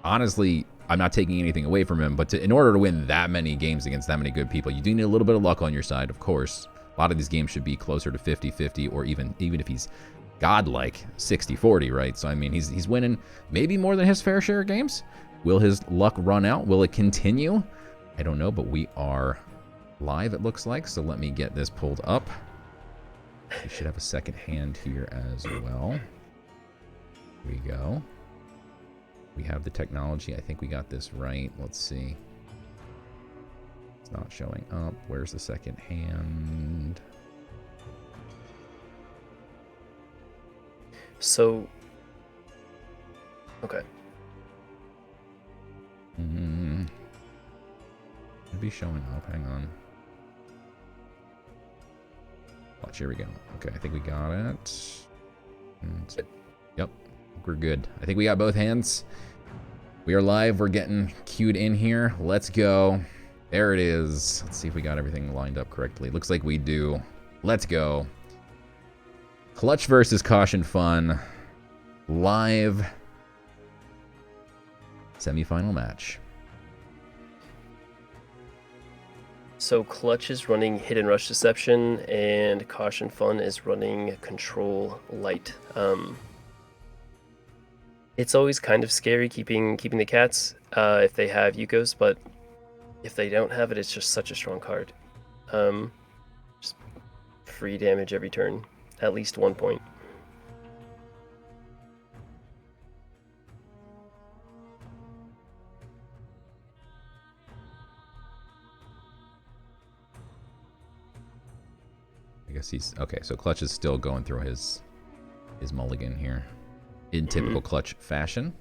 Honestly, I'm not taking anything away from him, but in order to win that many games against that many good people, you do need a little bit of luck on your side, of course. A lot of these games should be closer to 50-50, or even if he's godlike, 60-40, right? So, I mean, he's winning maybe more than his fair share of games. Will his luck run out? Will it continue? I don't know, but we are live, it looks like, so let me get this pulled up. We should have a second hand here as well. Here we go. We have the technology. I think we got this right. Let's see. It's not showing up. Where's the second hand? So, okay. Should be showing up. Hang on. Watch, here we go. Okay, I think we got it. Yep, we're good. I think we got both hands. We are live. We're getting queued in here. Let's go. There it is. Let's see if we got everything lined up correctly. Looks like we do. Let's go. Clutch versus Caution Fun. Live semifinal match. So Clutch is running Hit and Rush Deception, and Caution Fun is running Control Light. It's always kind of scary keeping the cats if they have Yukos, but if they don't have it, it's just such a strong card. Just free damage every turn, at least 1 point. I guess he's okay. So Clutch is still going through his mulligan here in typical Clutch fashion,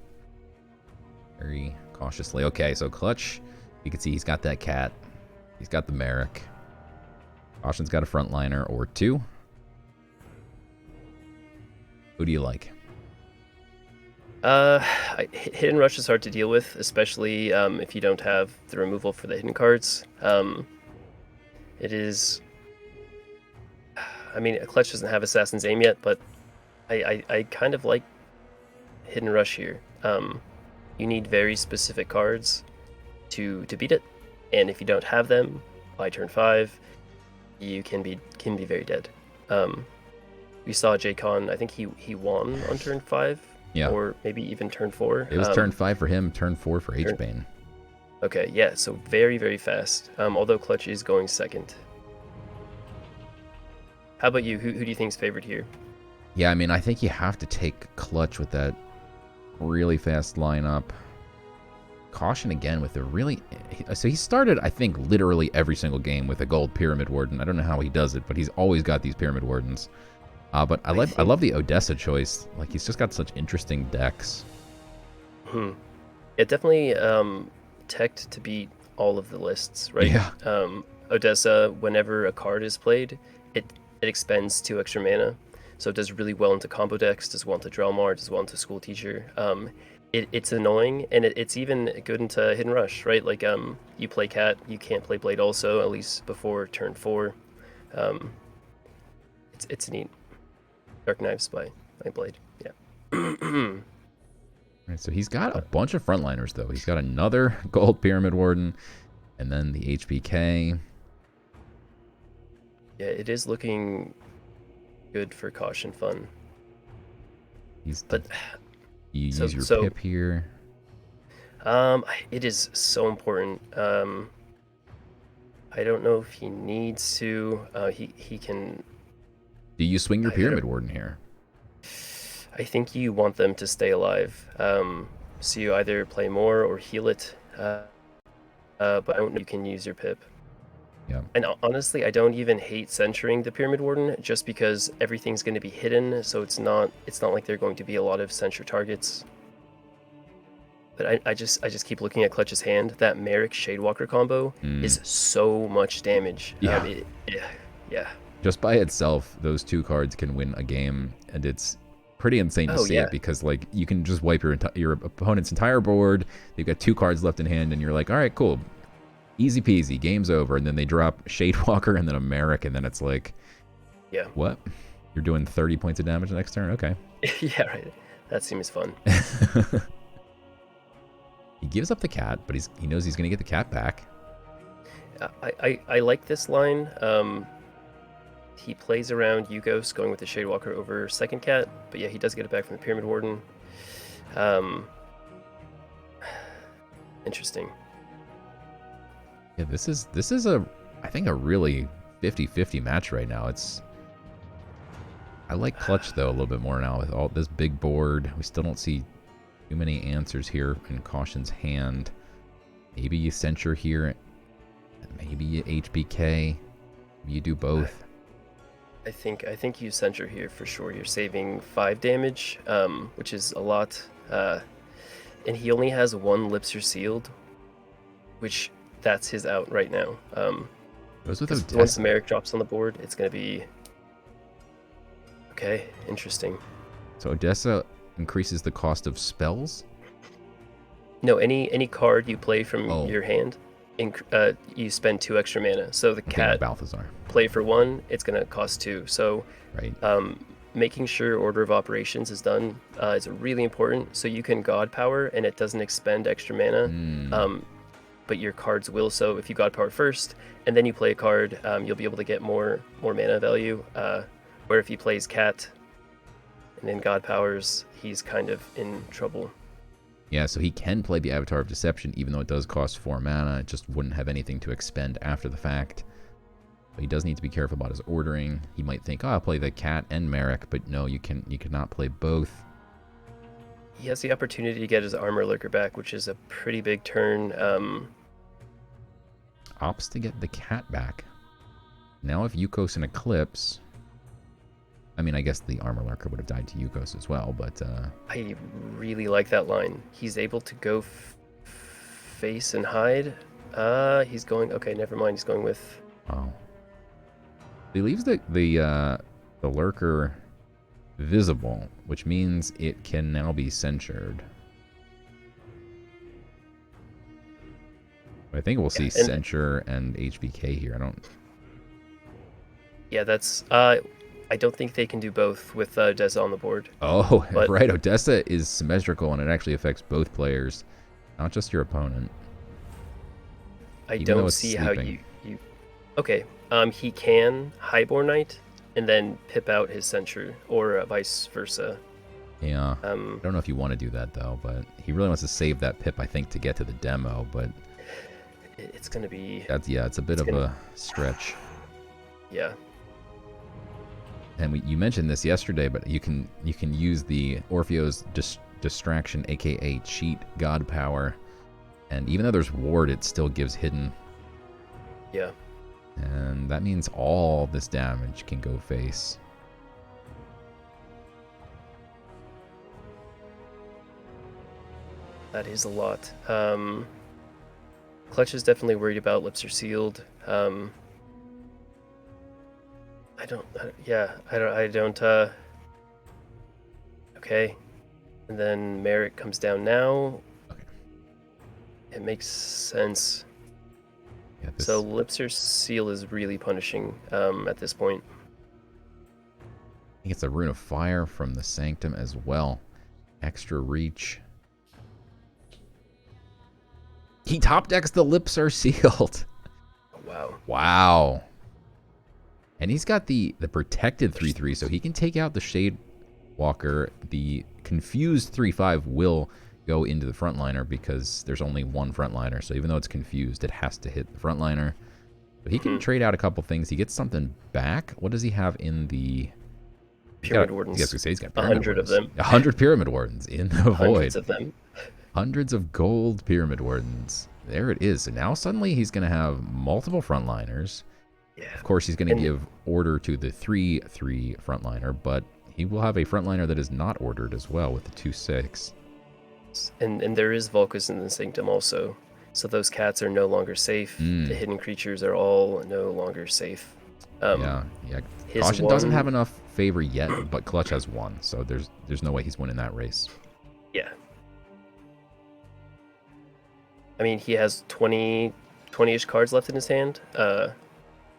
very cautiously. Okay, so Clutch, you can see he's got that cat, he's got the Merrick. Caution's got a frontliner or two. Who do you like? Hit and Rush is hard to deal with, especially if you don't have the removal for the hidden cards. It is. I mean, Clutch doesn't have Assassin's Aim yet, but I kind of like Hidden Rush here. You need very specific cards to beat it, and if you don't have them by turn 5, you can be very dead. We saw JKAN, I think he won on turn 5, yeah, or maybe even turn 4. It was turn 5 for him, turn 4 for HPain. Okay, yeah, so very, very fast. Although Clutch is going second. How about you? Who do you think's favored here? Yeah, I mean, I think you have to take Clutch with that really fast lineup. Caution again with a really... So he started, I think, literally every single game with a gold Pyramid Warden. I don't know how he does it, but he's always got these Pyramid Wardens. But I love the Odessa choice. Like, he's just got such interesting decks. It definitely teched to beat all of the lists, right? Yeah. Odessa, whenever a card is played, it expends 2 extra mana. So it does really well into combo decks, does well into Drelmar, does well into School Teacher. It's annoying, and it's even good into Hidden Rush, right? Like, you play Cat, you can't play Blade also, at least before turn 4. It's neat. Dark Knives by Blade, yeah. Right, so he's got a bunch of frontliners, though. He's got another gold Pyramid Warden, and then the HPK. Yeah, it is looking good for Caution Fun. But you use your pip here. It is so important. I don't know if he needs to. He can. Do you swing your Pyramid Warden here? I think you want them to stay alive. So you either play more or heal it. But I don't know if you can use your pip. Yeah. And honestly, I don't even hate centering the Pyramid Warden, just because everything's going to be hidden, so it's not like there are going to be a lot of censure targets. But I just keep looking at Clutch's hand. That Merrick Shadewalker combo is so much damage. Yeah. Yeah. Just by itself, those 2 cards can win a game, and it's pretty insane to see it, because like you can just wipe your opponent's entire board. They've got 2 cards left in hand, and you're like, all right, cool. Easy peasy, game's over, and then they drop Shadewalker and then a Merrick, and then it's like, yeah, what? You're doing 30 points of damage next turn? Okay. Yeah, right. That seems fun. He gives up the cat, but he knows he's going to get the cat back. I like this line. He plays around Yukos, going with the Shadewalker over second cat, but yeah, he does get it back from the Pyramid Warden. Interesting. Yeah, this is I think a really 50-50 match right now. I like Clutch though a little bit more now with all this big board. We still don't see too many answers here in Caution's hand. Maybe you censure here, maybe you HBK, maybe you do both. I think you censure here for sure. You're saving 5 damage, which is a lot. And he only has 1 Lips Are Sealed, which that's his out right now. Goes with Odessa. Once the Merrick drops on the board, it's going to be... Okay, interesting. So Odessa increases the cost of spells? No, any card you play from Oh. your hand, you spend 2 extra mana. So the cat Balthazar. play for 1, it's gonna cost 2. So Right. making sure order of operations is done is really important. So you can God Power and it doesn't expend extra mana. But your cards will. So if you God Power first and then you play a card, you'll be able to get more mana value. Where if he plays cat and then God Powers, he's kind of in trouble. Yeah, so he can play the Avatar of Deception, even though it does cost 4 mana. It just wouldn't have anything to expend after the fact. But he does need to be careful about his ordering. He might think, oh, I'll play the Cat and Merrick, but no, you cannot play both. He has the opportunity to get his Armor Lurker back, which is a pretty big turn. Opts to get the Cat back. Now if Yukos and Eclipse... I mean, I guess the Armor Lurker would have died to Yukos as well, but... I really like that line. He's able to go face and hide. He's going... Okay, never mind. He's going with... Oh. He leaves the Lurker visible, which means it can now be censured. I think we'll see censure and HBK here. I don't... Yeah, that's... I don't think they can do both with Odessa on the board. Oh, but... right. Odessa is symmetrical, and it actually affects both players, not just your opponent. I don't see how you... Okay, he can Highborn Knight and then pip out his censure, or vice versa. Yeah, I don't know if you want to do that, though, but he really wants to save that pip, I think, to get to the demo, but... It's going to be... it's a bit of a stretch. Yeah. And you mentioned this yesterday, but you can use the Orpheo's distraction, aka cheat God Power, and even though there's ward, it still gives hidden. Yeah. And that means all this damage can go face. That is a lot. Clutch is definitely worried about lips are sealed. I don't. Okay. And then Merrick comes down now. Okay. It makes sense. Yeah, So Lipser Seal is really punishing at this point. He gets a Rune of Fire from the Sanctum as well. Extra reach. He top decks the Lips Are Sealed. Wow. Wow. And he's got the protected 3/3, so he can take out the Shade Walker. The confused 3/5 will go into the frontliner because there's only one frontliner. So even though it's confused, it has to hit the frontliner. But he can trade out a couple things. He gets something back. What does he have in the Pyramid Wardens? Yes, we say he's got 100 of them. 100 Pyramid Wardens in the void. Hundreds of them. Hundreds of gold Pyramid Wardens. There it is. So now suddenly he's going to have multiple frontliners. Yeah. Of course, he's going to give order to the 3/3 frontliner, but he will have a frontliner that is not ordered as well with the 2/6. And there is Vulcus in the Sanctum also. So those cats are no longer safe. The hidden creatures are all no longer safe. Yeah. Caution doesn't have enough favor yet, but Clutch has one, so there's no way he's winning that race. Yeah. I mean, he has 20-ish cards left in his hand.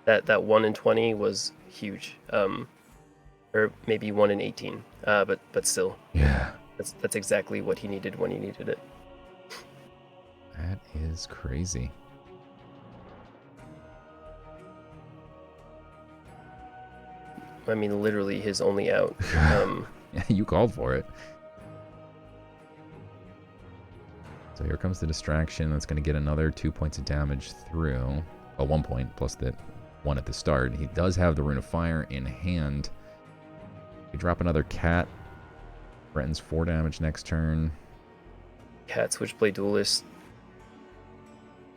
That 1 in 20 was huge. Or maybe 1 in 18. But still. Yeah. That's exactly what he needed when he needed it. That is crazy. I mean, literally his only out. Yeah, you called for it. So here comes the distraction. That's going to get another 2 points of damage through. Oh, 1 point plus that 1 at the start. He does have the Rune of Fire in hand. We drop another cat. Threatens 4 damage next turn. Cat Switchblade Duelist.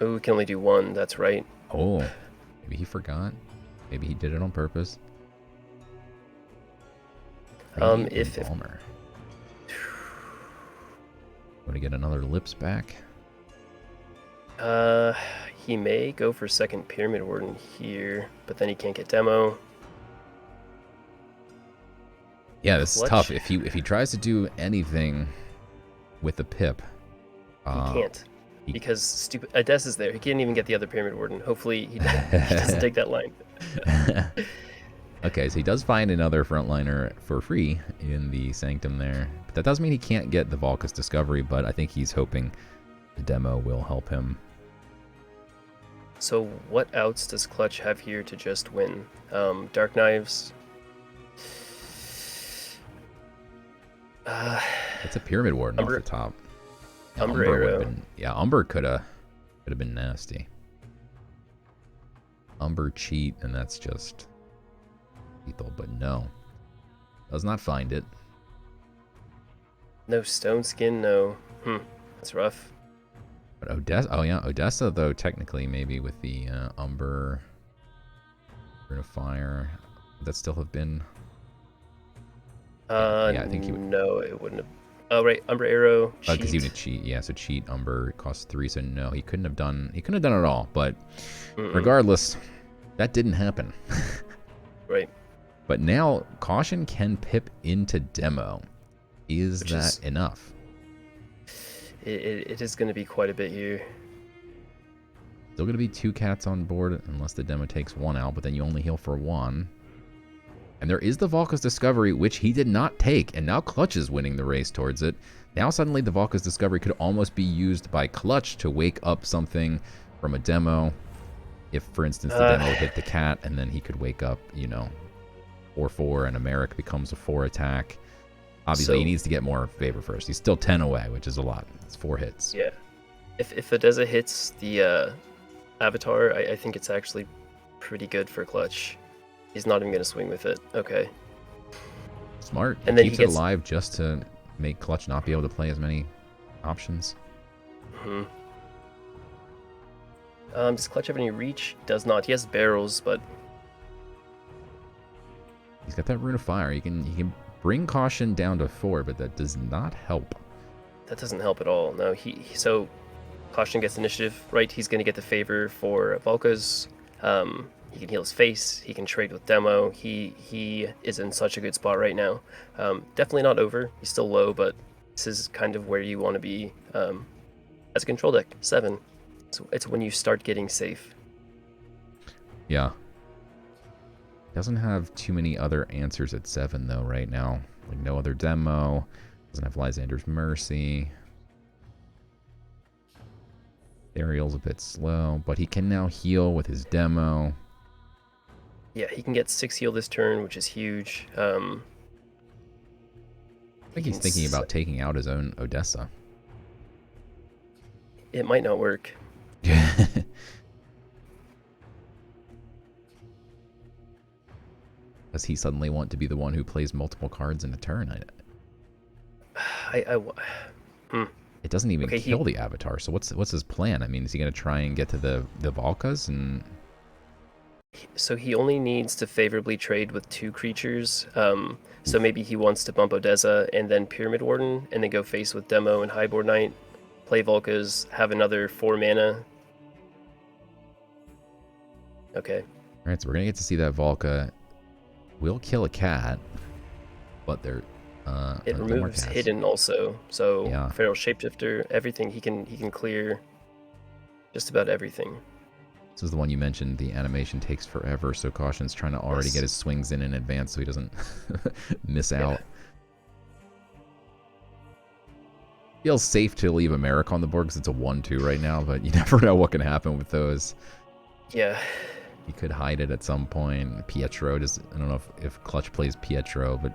Oh, we can only do 1. That's right. Oh, maybe he forgot. Maybe he did it on purpose. If Balmer. Want to get another Lips back? He may go for second Pyramid Warden here, but then he can't get demo. Yeah, this is tough. If he tries to do anything with the pip, He can't. Because stupid Ades is there. He can't even get the other Pyramid Warden. Hopefully he doesn't take that line. Okay, so he does find another frontliner for free in the Sanctum there. But that does mean he can't get the Valkus Discovery, but I think he's hoping the demo will help him. So what outs does Clutch have here to just win? Dark Knives. It's a Pyramid Warden off the top. Yeah, Umber Arrow. Umber could have been nasty. Umber cheat, and that's just lethal, but no. Does not find it. No Stone Skin, no. That's rough. But Odessa, though, technically, maybe with the Umber Rune of Fire, would that still have been? Yeah, I think he would. No, it wouldn't have. Oh, right, Umber Arrow, cheat. Because he would cheat, yeah, so cheat, Umber, costs 3, so no, he couldn't have done it at all, but regardless, that didn't happen. Right. But now, Caution can pip into demo. Is that enough? It is going to be quite a bit here. Still going to be 2 cats on board, unless the demo takes 1 out, but then you only heal for 1. And there is the Valkus Discovery, which he did not take, and now Clutch is winning the race towards it. Now suddenly the Valkus Discovery could almost be used by Clutch to wake up something from a demo. If, for instance, the demo hit the cat, and then he could wake up, 4-4, and Americ becomes a 4 attack. Obviously, he needs to get more favor first. He's still 10 away, which is a lot. It's 4 hits. Yeah. If Odessa hits the Avatar, I think it's actually pretty good for Clutch. He's not even going to swing with it. Okay. Smart. And then keeps it alive just to make Clutch not be able to play as many options. Does Clutch have any reach? Does not. He has barrels, but he's got that Rune of Fire. He can bring Caution down to 4, but that does not help. That doesn't help at all. No, so Caution gets initiative, right? He's going to get the favor for Valkas. He can heal his face. He can trade with demo. He is in such a good spot right now. Definitely not over. He's still low, but this is kind of where you want to be as a control deck. 7. So it's when you start getting safe. Yeah. Doesn't have too many other answers at 7 though right now. Like no other demo. Doesn't have Lysander's Mercy. Ariel's a bit slow, but he can now heal with his demo. Yeah, he can get 6 heal this turn, which is huge. I think he's thinking about taking out his own Odessa. It might not work. Does he suddenly want to be the one who plays multiple cards in a turn? It doesn't even kill the Avatar, so what's his plan? I mean, is he going to try and get to the Valkas? And so he only needs to favorably trade with 2 creatures. So maybe he wants to bump Odessa and then Pyramid Warden, and then go face with Demo and Highboard Knight, play Valkas, have another 4 mana. Okay. Alright, so we're going to get to see that Valka will kill a cat, but they're... it removes hidden also, so yeah. Feral Shapeshifter, everything, he can clear just about everything. This is the one you mentioned, the animation takes forever, so Caution's trying to already get his swings in advance so he doesn't miss out. Feels safe to leave Americ on the board because it's a 1-2 right now, but you never know what can happen with those. Yeah. He could hide it at some point. Pietro, I don't know if Clutch plays Pietro, but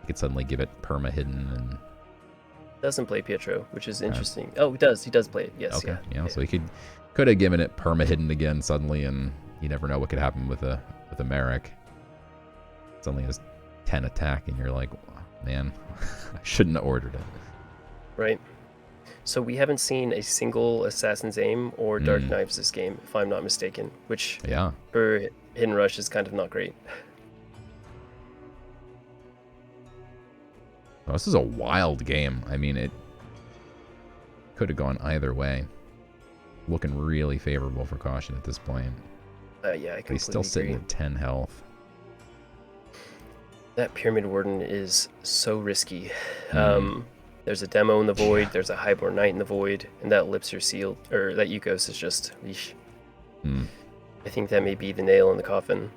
he could suddenly give it perma hidden and doesn't play Pietro, which is interesting. Oh, he does play it. Yes. Okay. Yeah. So he could have given it perma hidden again suddenly, and you never know what could happen with a Merrick. Suddenly has 10 attack, and you're like, man, I shouldn't have ordered it. Right. So we haven't seen a single Assassin's Aim or Dark Knives this game, if I'm not mistaken, which for Hidden Rush is kind of not great. Oh, this is a wild game. I mean, it could have gone either way. Looking really favorable for Caution at this point. Yeah, I completely He's still sitting agree. at 10 health. That Pyramid Warden is so risky. There's a demo in the void. There's a Highborn Knight in the void, and that lips are sealed, or that Yukos is just. Eesh. I think that may be the nail in the coffin.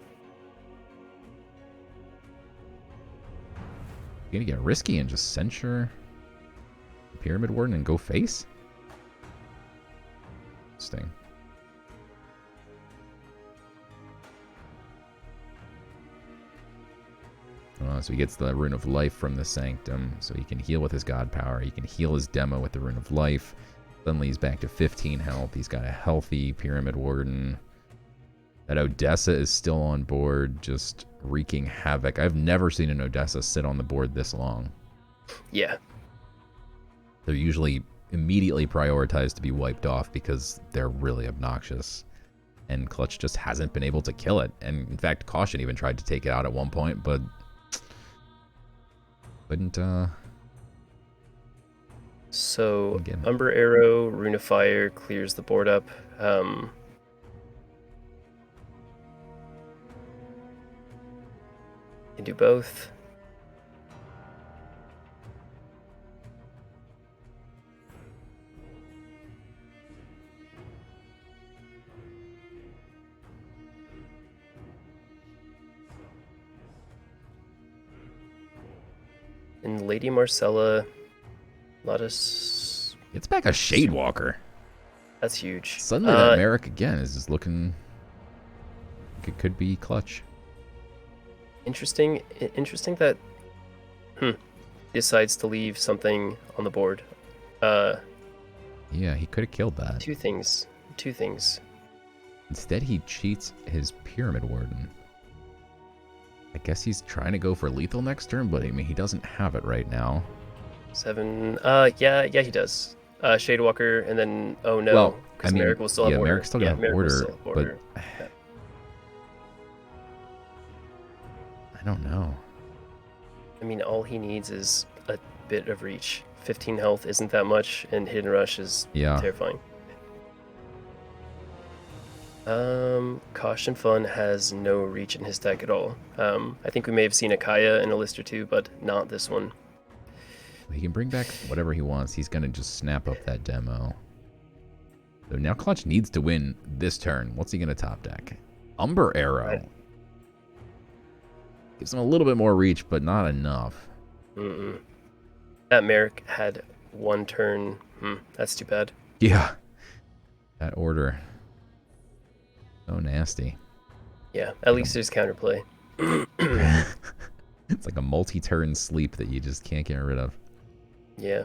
You gonna get risky and just censure the Pyramid Warden and go face? Interesting. So he gets the Rune of Life from the Sanctum, so he can heal with his God Power. He can heal his demo with the Rune of Life. Suddenly he's back to 15 health. He's got a healthy Pyramid Warden. That Odessa is still on board, just wreaking havoc. I've never seen an Odessa sit on the board this long. Yeah. They're usually immediately prioritized to be wiped off because they're really obnoxious. And Clutch just hasn't been able to kill it. And in fact, Caution even tried to take it out at one point, but couldn't. So Umber Arrow, Rune of Fire clears the board up. Can do both. And Lady Marcella, Lotus. It's back a Shadewalker. That's huge. Suddenly that Merrick again is just looking like it could be Clutch. Interesting that decides to leave something on the board. Yeah, he could have killed that. Two things. Instead, he cheats his Pyramid Warden. I guess he's trying to go for lethal next turn, but I mean, he doesn't have it right now. 7. Yeah, he does. Shadewalker, and then oh no, because Merrick will still have order. Merrick's still gonna have order, but I don't know. I mean, all he needs is a bit of reach. 15 health isn't that much, and Hidden Rush is terrifying. Caution Fun has no reach in his deck at all. I think we may have seen a Kaya in a list or two, but not this one. He can bring back whatever he wants. He's going to just snap up that demo. So now Clutch needs to win this turn. What's he going to top deck? Umber Arrow. Right. Gives him a little bit more reach, but not enough. That Merrick had one turn. That's too bad. Yeah. That order. So nasty. Yeah, at least there's counterplay. It's like a multi-turn sleep that you just can't get rid of. Yeah.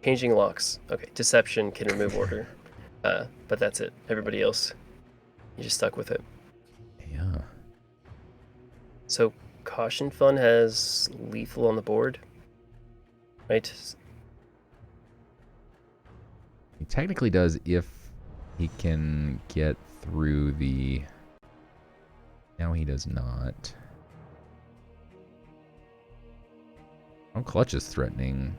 Changing locks. Okay, Deception can remove order. But that's it. Everybody else, you just stuck with it. Yeah. So Caution Fun has lethal on the board, right? He technically does if he can get through the... Now he does not. Oh, Clutch is threatening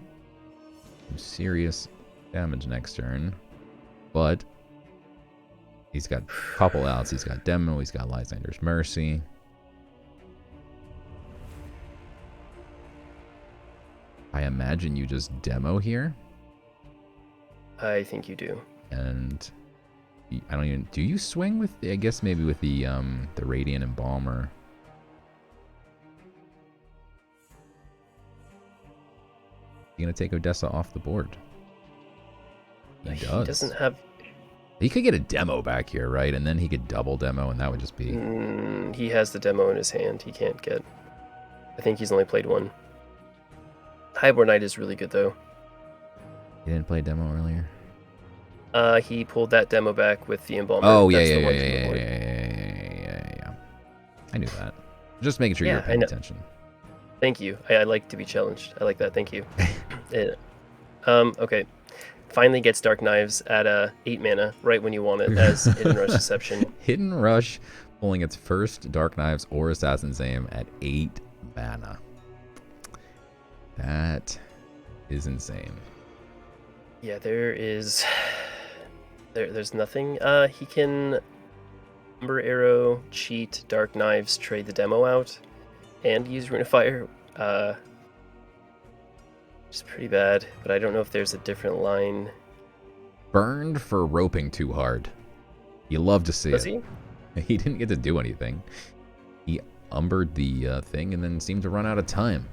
some serious damage next turn. But he's got a couple outs. He's got Demo. He's got Lysander's Mercy. I imagine you just Demo here. I think you do. And I don't even... Do you swing with... I guess maybe with the Radiant Embalmer. You gonna take Odessa off the board? He does. He doesn't have... He could get a demo back here, right? And then he could double demo, and that would just be... he has the demo in his hand. He can't get... I think he's only played one. Highborn Knight is really good, though. He didn't play demo earlier? He pulled that demo back with the Embalmer. Oh, yeah. I knew that. Just making sure you're paying attention. Thank you. I like to be challenged. I like that. Thank you. Okay. Finally gets Dark Knives at 8 mana, right when you want it, as Hidden Rush Deception. Hidden Rush pulling its first Dark Knives or Assassin's Aim at 8 mana. That is insane. Yeah, there's nothing. He can Umber Arrow, cheat, Dark Knives, trade the demo out, and use Rune of Fire. It's pretty bad, but I don't know if there's a different line. Burned for roping too hard. You love to see Was it. he? He didn't get to do anything. He umbered the thing and then seemed to run out of time.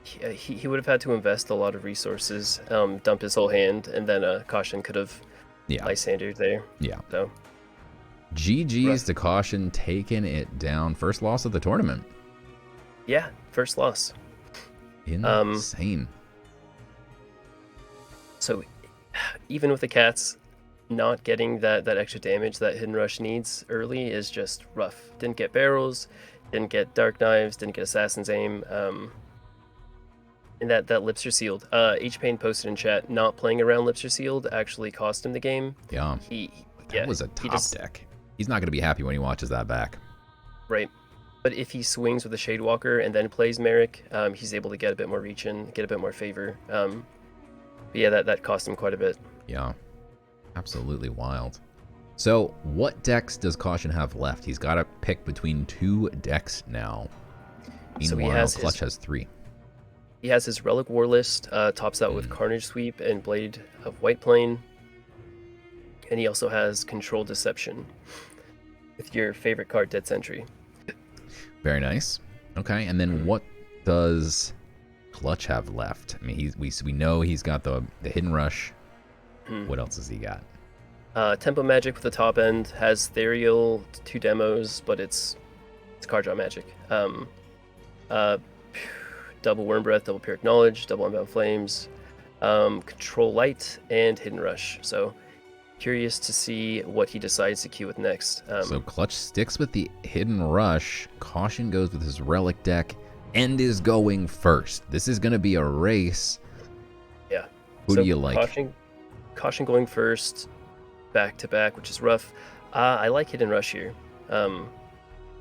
He would have had to invest a lot of resources, dump his whole hand, and then Caution could have ice-handed there. Yeah. So. GG's to Caution, taking it down. First loss of the tournament. Yeah, first loss. Insane. So, even with the cats, not getting that extra damage that Hidden Rush needs early is just rough. Didn't get barrels, didn't get dark knives, didn't get assassin's aim. And that lips are sealed. HPain posted in chat, not playing around lips are sealed actually cost him the game. Yeah. That was a top deck. He's not going to be happy when he watches that back. Right. But if he swings with a Shadewalker and then plays Merrick, he's able to get a bit more reach in, get a bit more favor. But yeah, that cost him quite a bit. Yeah. Absolutely wild. So, what decks does Caution have left? He's got to pick between 2 decks now. Meanwhile, Clutch has 3. He has his Relic War list, tops out with Carnage Sweep and Blade of White Plane. And he also has Control Deception with your favorite card, Dead Sentry. Very nice. Okay, and then what does Clutch have left? I mean, we know he's got the Hidden Rush. What else has he got? Tempo Magic with the top end, has Therial, 2 demos, but it's card draw magic. Double Worm Breath, double Pyrrhic Knowledge, double Unbound Flames, Control Light, and Hidden Rush. So curious to see what he decides to queue with next. So Clutch sticks with the Hidden Rush. Caution goes with his Relic deck. End is going first. This is going to be a race. Yeah. Who do you like? Caution going first, back to back, which is rough. I like Hidden Rush here.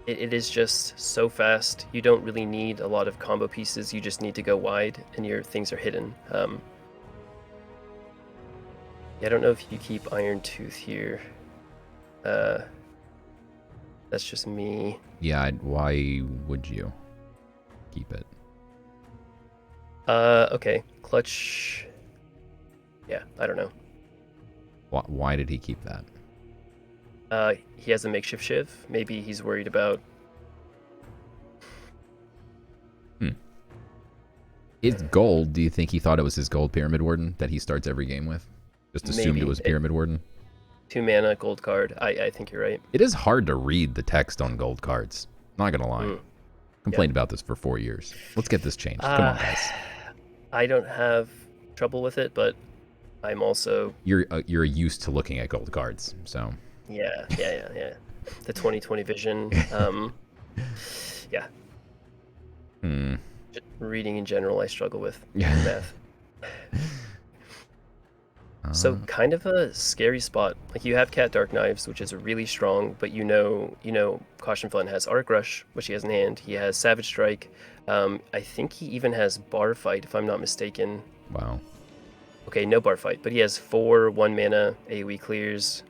It is just so fast. You don't really need a lot of combo pieces. You just need to go wide, and your things are hidden. I don't know if you keep Iron Tooth here. That's just me. Yeah, why would you keep it? Okay. Clutch. Yeah, I don't know. Why did he keep that? He has a makeshift shiv. Maybe he's worried about... His gold, do you think he thought it was his gold Pyramid Warden that he starts every game with? Just assumed it was Pyramid Warden? 2 mana, gold card. I think you're right. It is hard to read the text on gold cards. Not gonna lie. Complained about this for 4 years. Let's get this changed. Come on, guys. I don't have trouble with it, but I'm also... You're used to looking at gold cards, so... Yeah. The 20/20 vision. Yeah. Just reading in general, I struggle with math. So kind of a scary spot. Like you have Cat Dark Knives, which is really strong, but you know, cautionfun has Arc Rush, which he has in hand. He has Savage Strike. I think he even has Bar Fight, if I'm not mistaken. Wow. Okay, no Bar Fight, but he has 4 1-mana AoE clears.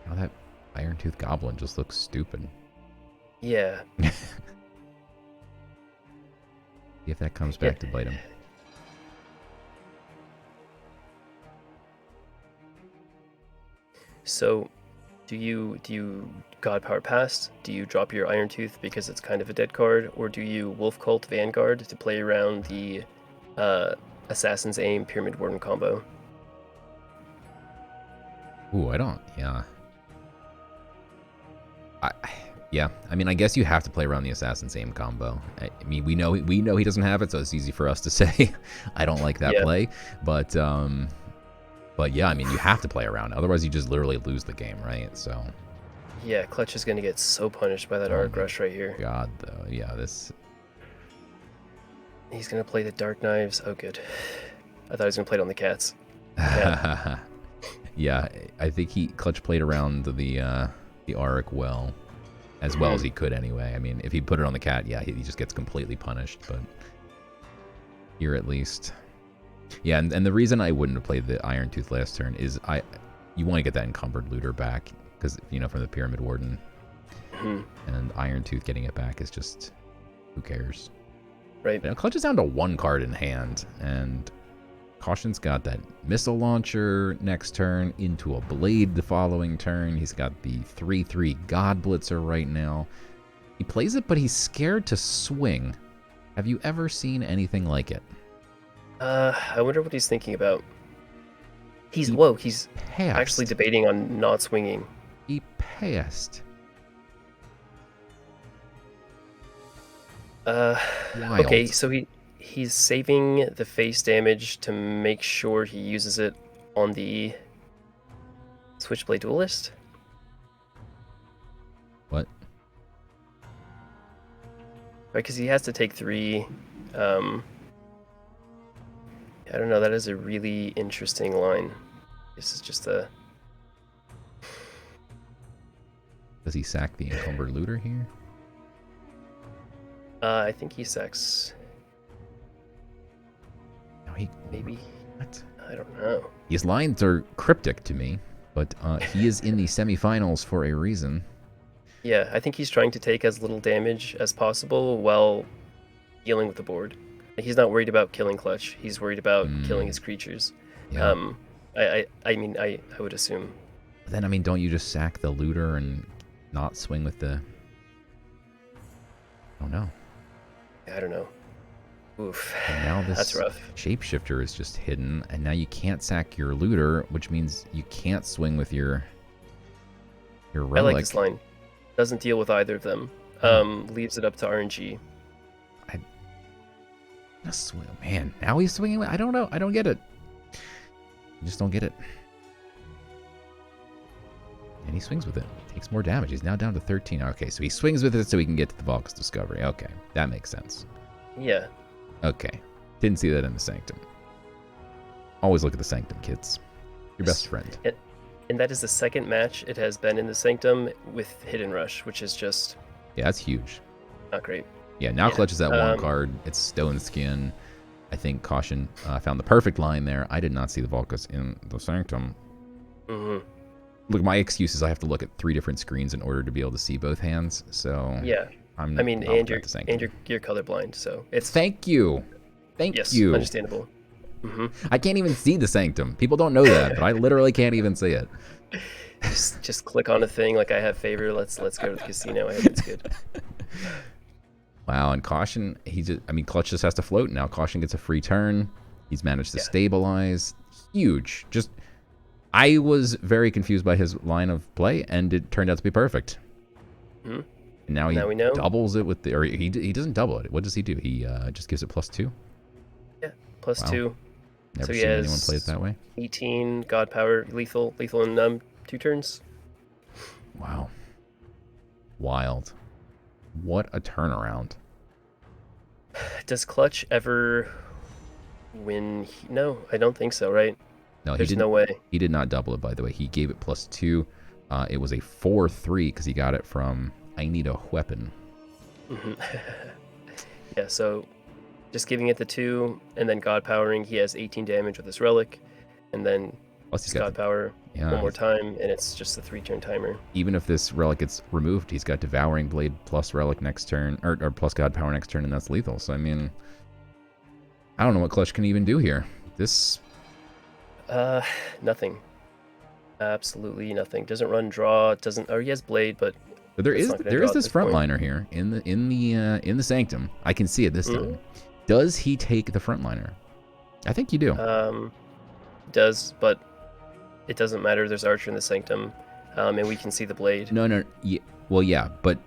Oh, that Iron Tooth Goblin just looks stupid. Yeah. See if that comes back to bite him. So, do you God Power Past? Do you drop your Iron Tooth because it's kind of a dead card, or do you Wolf Cult Vanguard to play around the Assassin's Aim Pyramid Warden combo? Ooh, I don't. Yeah. I mean, I guess you have to play around the Assassin's Aim combo. I mean, we know he doesn't have it, so it's easy for us to say I don't like that play. But yeah, I mean, you have to play around. Otherwise, you just literally lose the game, right? So. Yeah, Clutch is gonna get so punished by that Arc Rush right here. God, though. Yeah, this. He's gonna play the Dark Knives. Oh, good. I thought he was gonna play it on the cats. Yeah, I think Clutch played around the Arc as well as he could anyway. I mean, if he put it on the cat, yeah, he just gets completely punished. But here at least, yeah. And the reason I wouldn't have played the Iron Tooth last turn is you want to get that encumbered looter back because, you know, from the Pyramid Warden. And Iron Tooth getting it back is just, who cares? Right. You know, Clutch is down to 1 card in hand, and Caution's got that missile launcher next turn, into a blade the following turn. He's got the 3/3 God Blitzer right now. He plays it, but he's scared to swing. Have you ever seen anything like it? I wonder what he's thinking about. He's Passed. actually debating on not swinging. He passed. Wild. Okay, so he's saving the face damage to make sure he uses it on the Switchblade Duelist? What? Right, because he has to take 3. I don't know, that is a really interesting line. This is just a... Does he sack the encumbered looter here? I think he sacks... No, he... Maybe? What? I don't know. These lines are cryptic to me, but he is in the semifinals for a reason. Yeah, I think he's trying to take as little damage as possible while dealing with the board. He's not worried about killing Clutch. He's worried about killing his creatures. Yeah. I mean, I would assume. But then, I mean, don't you just sack the looter and not swing with the... Oh, no. I don't know. Oof. And now this That's rough. shapeshifter is just hidden, and now you can't sack your looter, which means you can't swing with your relic. I like this line. Doesn't deal with either of them. Leaves it up to RNG. Man, now he's swinging. I don't know. I don't get it. I just don't get it. And he swings with it. Takes more damage. He's now down to 13. Okay, so he swings with it so he can get to the Valk's Discovery. Okay, that makes sense. Yeah. Okay. Didn't see that in the Sanctum. Always look at the Sanctum, kids. Your best friend. And that is the second match it has been in the Sanctum with Hidden Rush, which is just... Yeah, that's huge. Not great. Yeah, now Clutch is at 1 card. It's Stone Skin. I think Caution found the perfect line there. I did not see the Valkus in the Sanctum. Look, my excuse is I have to look at 3 different screens in order to be able to see both hands. So yeah, and you're colorblind, so it's... Thank you. Thank you. Understandable. I can't even see the Sanctum. People don't know that, but I literally can't even see it. Just click on a thing like I have favor. Let's go to the casino. I hope it's good. Wow, and Caution, Clutch just has to float now. Caution gets a free turn. He's managed to stabilize. Huge. I was very confused by his line of play, and it turned out to be perfect. And now he doubles it with or he doesn't double it. What does he do? He just gives it +2? Yeah, +2. Never seen anyone play it that way. 18 God Power, lethal in 2 turns. Wow. Wild. What a turnaround. Does Clutch ever win? No, I don't think so, right? No, There's no way. He did not double it, by the way. He gave it +2. It was a 4/3 because he got it from I Need a Weapon. Yeah, so just giving it the 2 and then God Powering, he has 18 damage with this relic, and then Plus God Power one more time, and it's just a 3-turn timer. Even if this relic gets removed, he's got Devouring Blade plus relic next turn, or plus God Power next turn, and that's lethal. So, I mean, I don't know what Clutch can even do here. This... Nothing. Absolutely nothing. Doesn't run draw, or he has Blade, but... But there is this frontliner here in the Sanctum. I can see it this time. Does he take the frontliner? I think you do. Does, but it doesn't matter. There's Archer in the Sanctum, and we can see the Blade. No. Yeah, well, yeah, but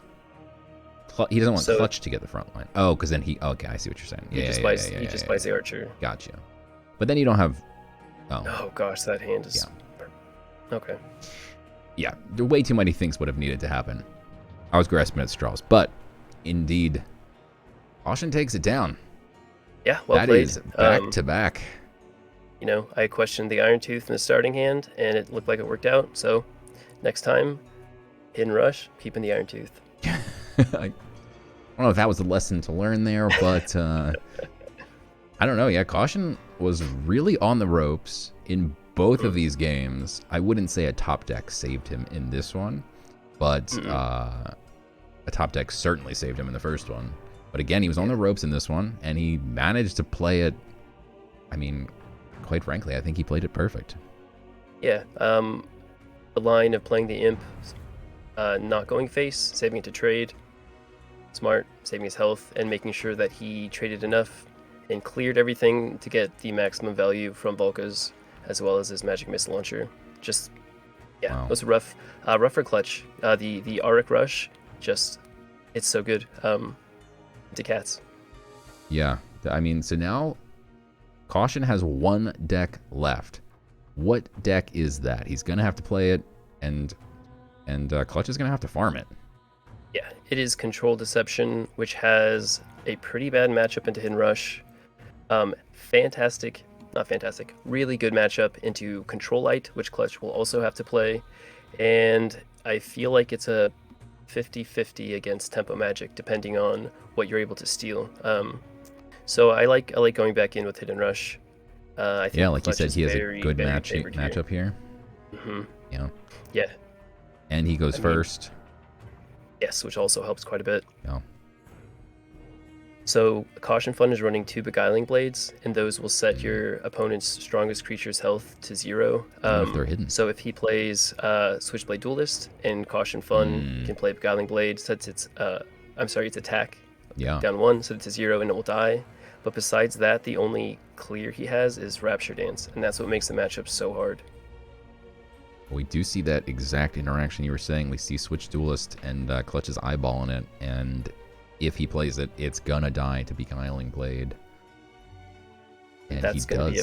he doesn't want Clutch to get the front line. Oh, because then okay, I see what you're saying. He just buys the Archer. Gotcha. But then you don't have... Oh gosh, that hand is... Yeah. Okay. Yeah, there way too many things would have needed to happen. I was grasping at straws, but indeed, Caution takes it down. Yeah, well played. That is back to back. You know, I questioned the Iron Tooth in the starting hand, and it looked like it worked out. So, next time, Hidden Rush, keeping the Iron Tooth. I don't know if that was a lesson to learn there, but I don't know. Yeah, Caution was really on the ropes in both of these games, I wouldn't say a top deck saved him in this one, but a top deck certainly saved him in the first one. But again, he was on the ropes in this one, and he managed to play it. I mean, quite frankly, I think he played it perfect. Yeah, the line of playing the imp, not going face, saving it to trade, smart, saving his health, and making sure that he traded enough and cleared everything to get the maximum value from Volka's, as well as his magic missile launcher. Just, yeah, Wow. it was rough. Rough for clutch. The Auric Rush, just, it's so good. To cats. Yeah, I mean, so now Caution has one deck left. What deck is that? He's gonna have to play it, and Clutch is gonna have to farm it. Yeah, it is Control Deception, which has a pretty bad matchup into Hidden Rush. Really good matchup into Control Light, which Clutch will also have to play. And I feel like it's a 50-50 against Tempo Magic, depending on what you're able to steal. So I like going back in with Hidden Rush. I think Like Clutch you said, he has very, a good very matchup here. Yeah. Yeah. And he goes first. Yes, which also helps quite a bit. Yeah. So Caution Fun is running 2 Beguiling Blades, and those will set your opponent's strongest creature's health to 0. If they're hidden. So if he plays Switchblade Duelist and Caution Fun, he can play Beguiling Blade, sets its its attack down 1, so it's a 0 and it will die. But besides that, the only clear he has is Rapture Dance, and that's what makes the matchup so hard. We do see that exact interaction you were saying. We see Switch Duelist and Clutch is eyeballing it, and if he plays it, it's gonna die to Beguiling Blade. And that's gonna be a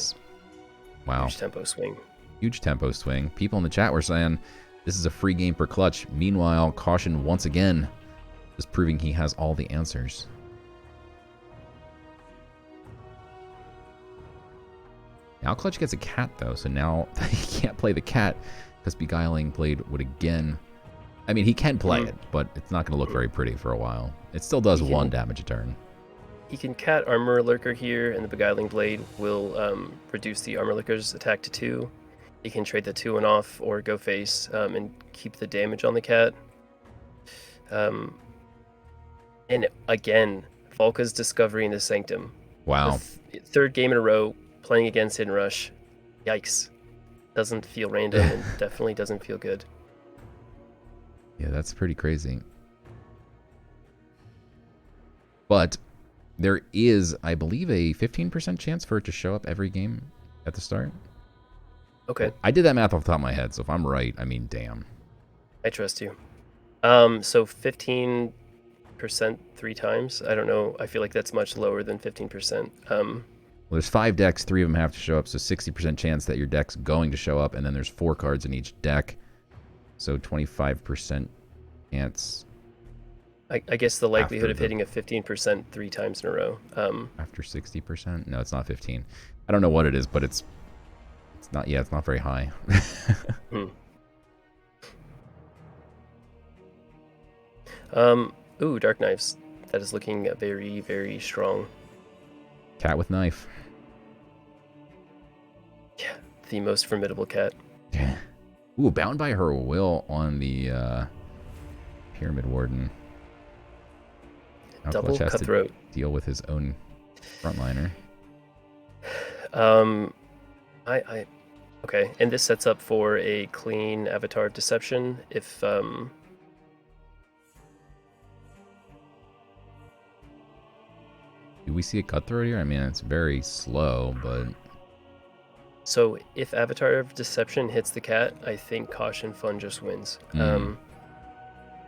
wow. huge tempo swing. Huge tempo swing. People in the chat were saying this is a free game for Clutch. Meanwhile, Caution once again is proving he has all the answers. Now Clutch gets a cat though, so now he can't play the cat because Beguiling Blade would again. I mean, he can play it, but it's not going to look very pretty for a while. It still does 1 damage a turn. He can cat Armor Lurker here, and the Beguiling Blade will reduce the Armor Lurker's attack to 2. He can trade the 2 and off or go face and keep the damage on the cat. And again, Volka's discovery in the Sanctum. Wow. Third game in a row playing against Hidden Rush. Yikes. Doesn't feel random and definitely doesn't feel good. Yeah, that's pretty crazy. But there is, I believe, a 15% chance for it to show up every game at the start. Okay. I did that math off the top of my head, so if I'm right, I mean, damn. I trust you. So 15% 3 times. I don't know. I feel like that's much lower than 15%. Well, there's 5 decks, 3 of them have to show up, so 60% chance that your deck's going to show up, and then there's 4 cards in each deck, so 25% chance. I guess the likelihood of hitting a 15% 3 times in a row. After 60%? No, it's not 15. I don't know what it is, but it's not. Yeah, it's not very high. Ooh, Dark Knives. That is looking very, very strong. Cat with knife. Yeah, the most formidable cat. Ooh, bound by her will on the Pyramid Warden. Now Double Clutch has Cutthroat. to deal with his own frontliner. Okay, and this sets up for a clean Avatar of Deception if do we see a Cutthroat here? I mean, it's very slow, but so if Avatar of Deception hits the cat, I think Caution Fun just wins.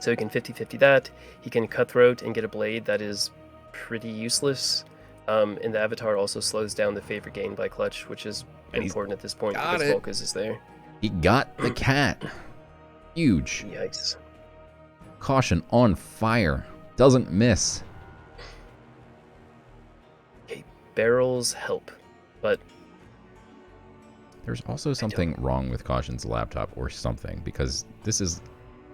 So he can 50-50 that. He can Cutthroat and get a blade that is pretty useless. And the Avatar also slows down the favor gained by Clutch, which is important at this point because Volka's is there. He got the cat. Huge. Yikes. Caution on fire. Doesn't miss. Okay, barrels help, but there's also something wrong with Caution's laptop or something, because this is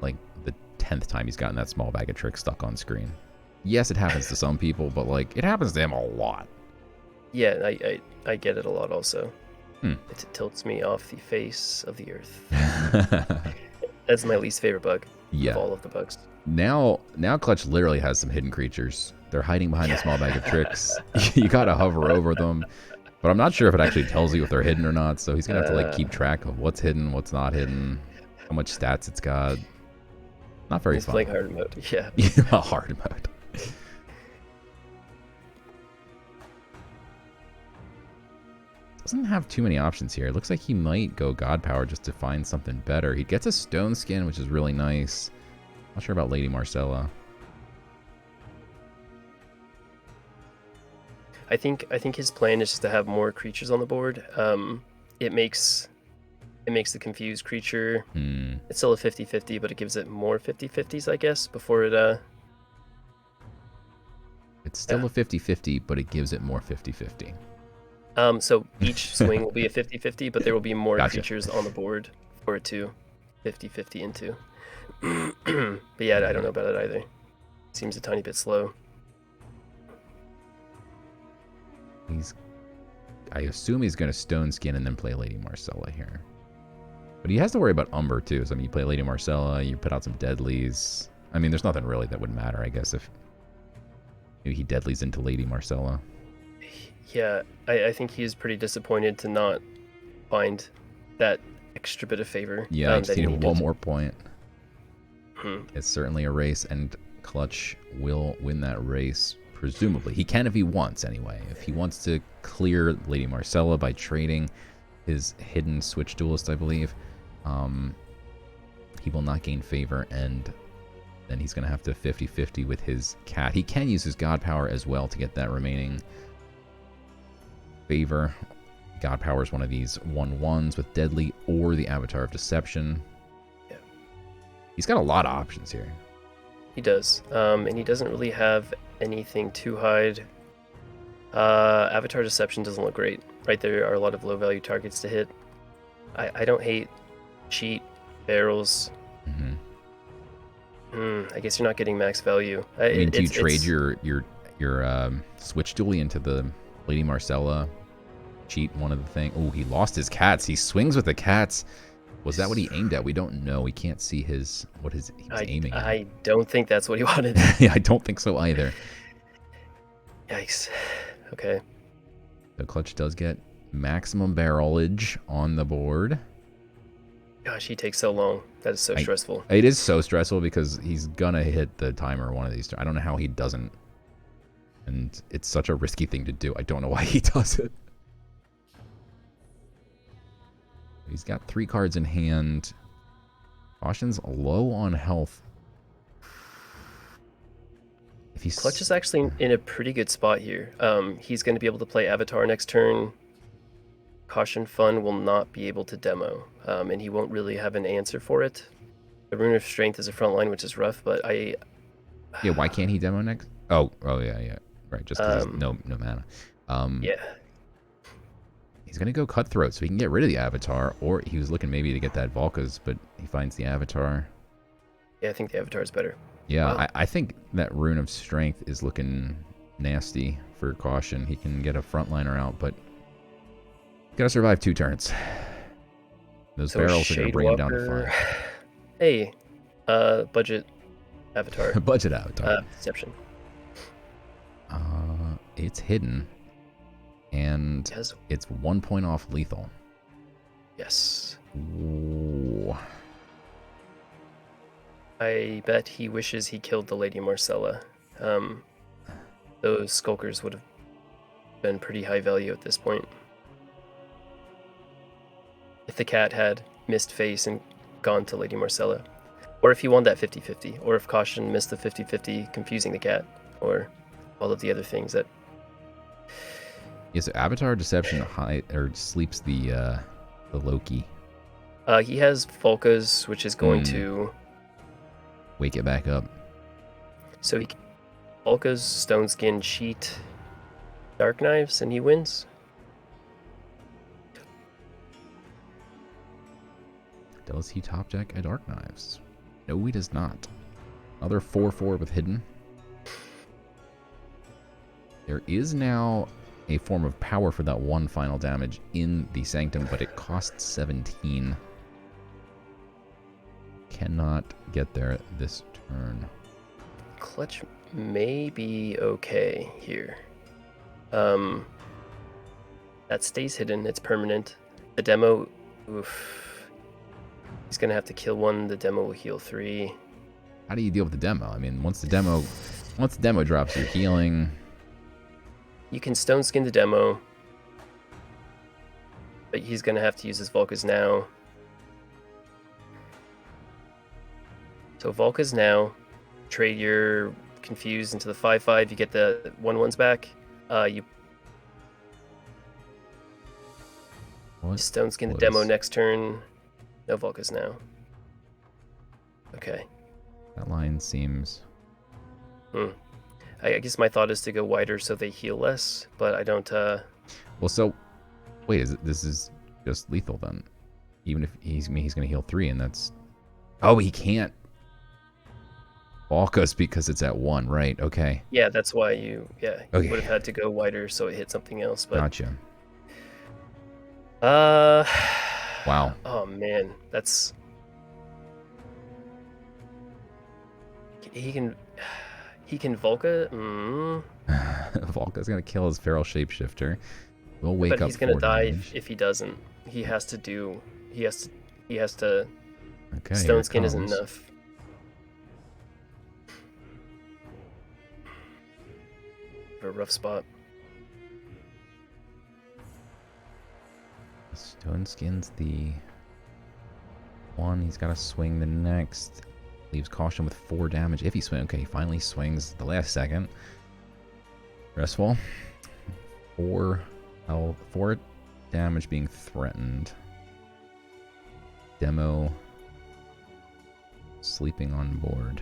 like the 10th time he's gotten that small bag of tricks stuck on screen. Yes, it happens to some people, but like it happens to him a lot. Yeah, I get it a lot also. It tilts me off the face of the earth. That's my least favorite bug of all of the bugs. Now Clutch literally has some hidden creatures. They're hiding behind a small bag of tricks. You gotta hover over them. But I'm not sure if it actually tells you if they're hidden or not, so he's gonna have to like keep track of what's hidden, what's not hidden, how much stats it's got. Not very fun. He's playing hard mode, yeah. Hard mode. Doesn't have too many options here. It looks like he might go God Power just to find something better. He gets a Stone Skin, which is really nice. Not sure about Lady Marcella. I think his plan is just to have more creatures on the board. It makes the confused creature. It's still a 50-50, but it gives it more 50-50s, I guess, before it It's still a 50-50, but it gives it more 50-50. So each swing will be a 50-50, but there will be more creatures on the board for it to 50-50 into. But yeah, I don't know about it either. Seems a tiny bit slow. I assume he's going to Stone Skin and then play Lady Marcella here. But he has to worry about Umber too. So I mean, you play Lady Marcella, you put out some Deadlies. I mean, there's nothing really that would matter, I guess, if maybe he Deadlies into Lady Marcella. Yeah, I think he's pretty disappointed to not find that extra bit of favor. Yeah, I just need one more point. It's certainly a race, and Clutch will win that race, presumably. He can if he wants, anyway. If he wants to clear Lady Marcella by trading his hidden Switch Duelist, I believe, he will not gain favor, and then he's going to have to 50-50 with his cat. He can use his God Power as well to get that remaining favor. God Power is one of these 1/1s with Deadly or the Avatar of Deception. Yeah. He's got a lot of options here. He does. And he doesn't really have anything to hide. Avatar Deception doesn't look great. Right, there are a lot of low value targets to hit. I don't hate cheat barrels. I guess you're not getting max value. I mean, do you trade your Switch Duelie into the Lady Marcella? Cheat one of the things. Oh, he lost his cats. He swings with the cats. Was that what he aimed at? We don't know. We can't see he was aiming at. I don't think that's what he wanted. Yeah, I don't think so either. Yikes. Okay. The Clutch does get maximum barrelage on the board. Gosh, he takes so long. That is so stressful. It is so stressful because he's gonna hit the timer one of these. I don't know how he doesn't. And it's such a risky thing to do. I don't know why he does it. He's got 3 cards in hand. Caution's low on health. Clutch is actually in a pretty good spot here. He's going to be able to play Avatar next turn. CautionFun will not be able to demo, and he won't really have an answer for it. The Rune of Strength is a front line, which is rough, but Yeah, why can't he demo next? Oh yeah. Right, just because no mana. Yeah. He's going to go Cutthroat so he can get rid of the Avatar, or he was looking maybe to get that Valka's, but he finds the Avatar. Yeah, I think the Avatar is better. Yeah, Wow. I think that Rune of Strength is looking nasty for Caution. He can get a frontliner out, but got to survive 2 turns. Those barrels are going to bring him down to 5. Hey, budget Avatar. Budget Avatar. Deception. It's hidden. And it's 1 point off lethal. Yes. Ooh. I bet he wishes he killed the Lady Marcella. Those Skulkers would have been pretty high value at this point. If the cat had missed face and gone to Lady Marcella. Or if he won that 50-50. Or if Caution missed the 50-50 confusing the cat. Or all of the other things that... Yeah, so Avatar Deception sleeps the Loki. He has Volka's, which is going to... Wake it back up. So he Volka's Stone Skin cheat Dark Knives and he wins. Does he top deck a Dark Knives? No, he does not. Another 4/4 with hidden. There is now a form of power for that one final damage in the Sanctum, but it costs 17. Cannot get there this turn. Clutch may be okay here. That stays hidden. It's permanent. The demo, oof. He's gonna have to kill one. The demo will heal 3. How do you deal with the demo? I mean, once the demo drops, you're healing. You can stone skin the demo, but he's gonna have to use his Volkas now. So Volkas now. Trade your confused into the 5/5. You get the 1/1s back. You stone skin the demo next turn. No Volkas now. Okay. That line seems... I guess my thought is to go wider so they heal less, but I don't... Well, so... Wait, this is just lethal then? Even if he's going to heal 3 and that's... Oh, he can't balk us because it's at 1, right? Okay. Yeah, that's why you... Yeah, okay. You would have had to go wider so it hit something else, but... Gotcha. Wow. Oh, man. That's... He can Volka. Volka's gonna kill his feral shapeshifter. We'll wake up. But he's gonna die damage. if he doesn't. He has to. Okay. Stone skin isn't enough. A rough spot. Stone skin's the one. He's got to swing the next. Leaves caution with 4 damage if he swings. Okay, he finally swings the last second. Restful. 4 health, 4 damage being threatened. Demo sleeping on board.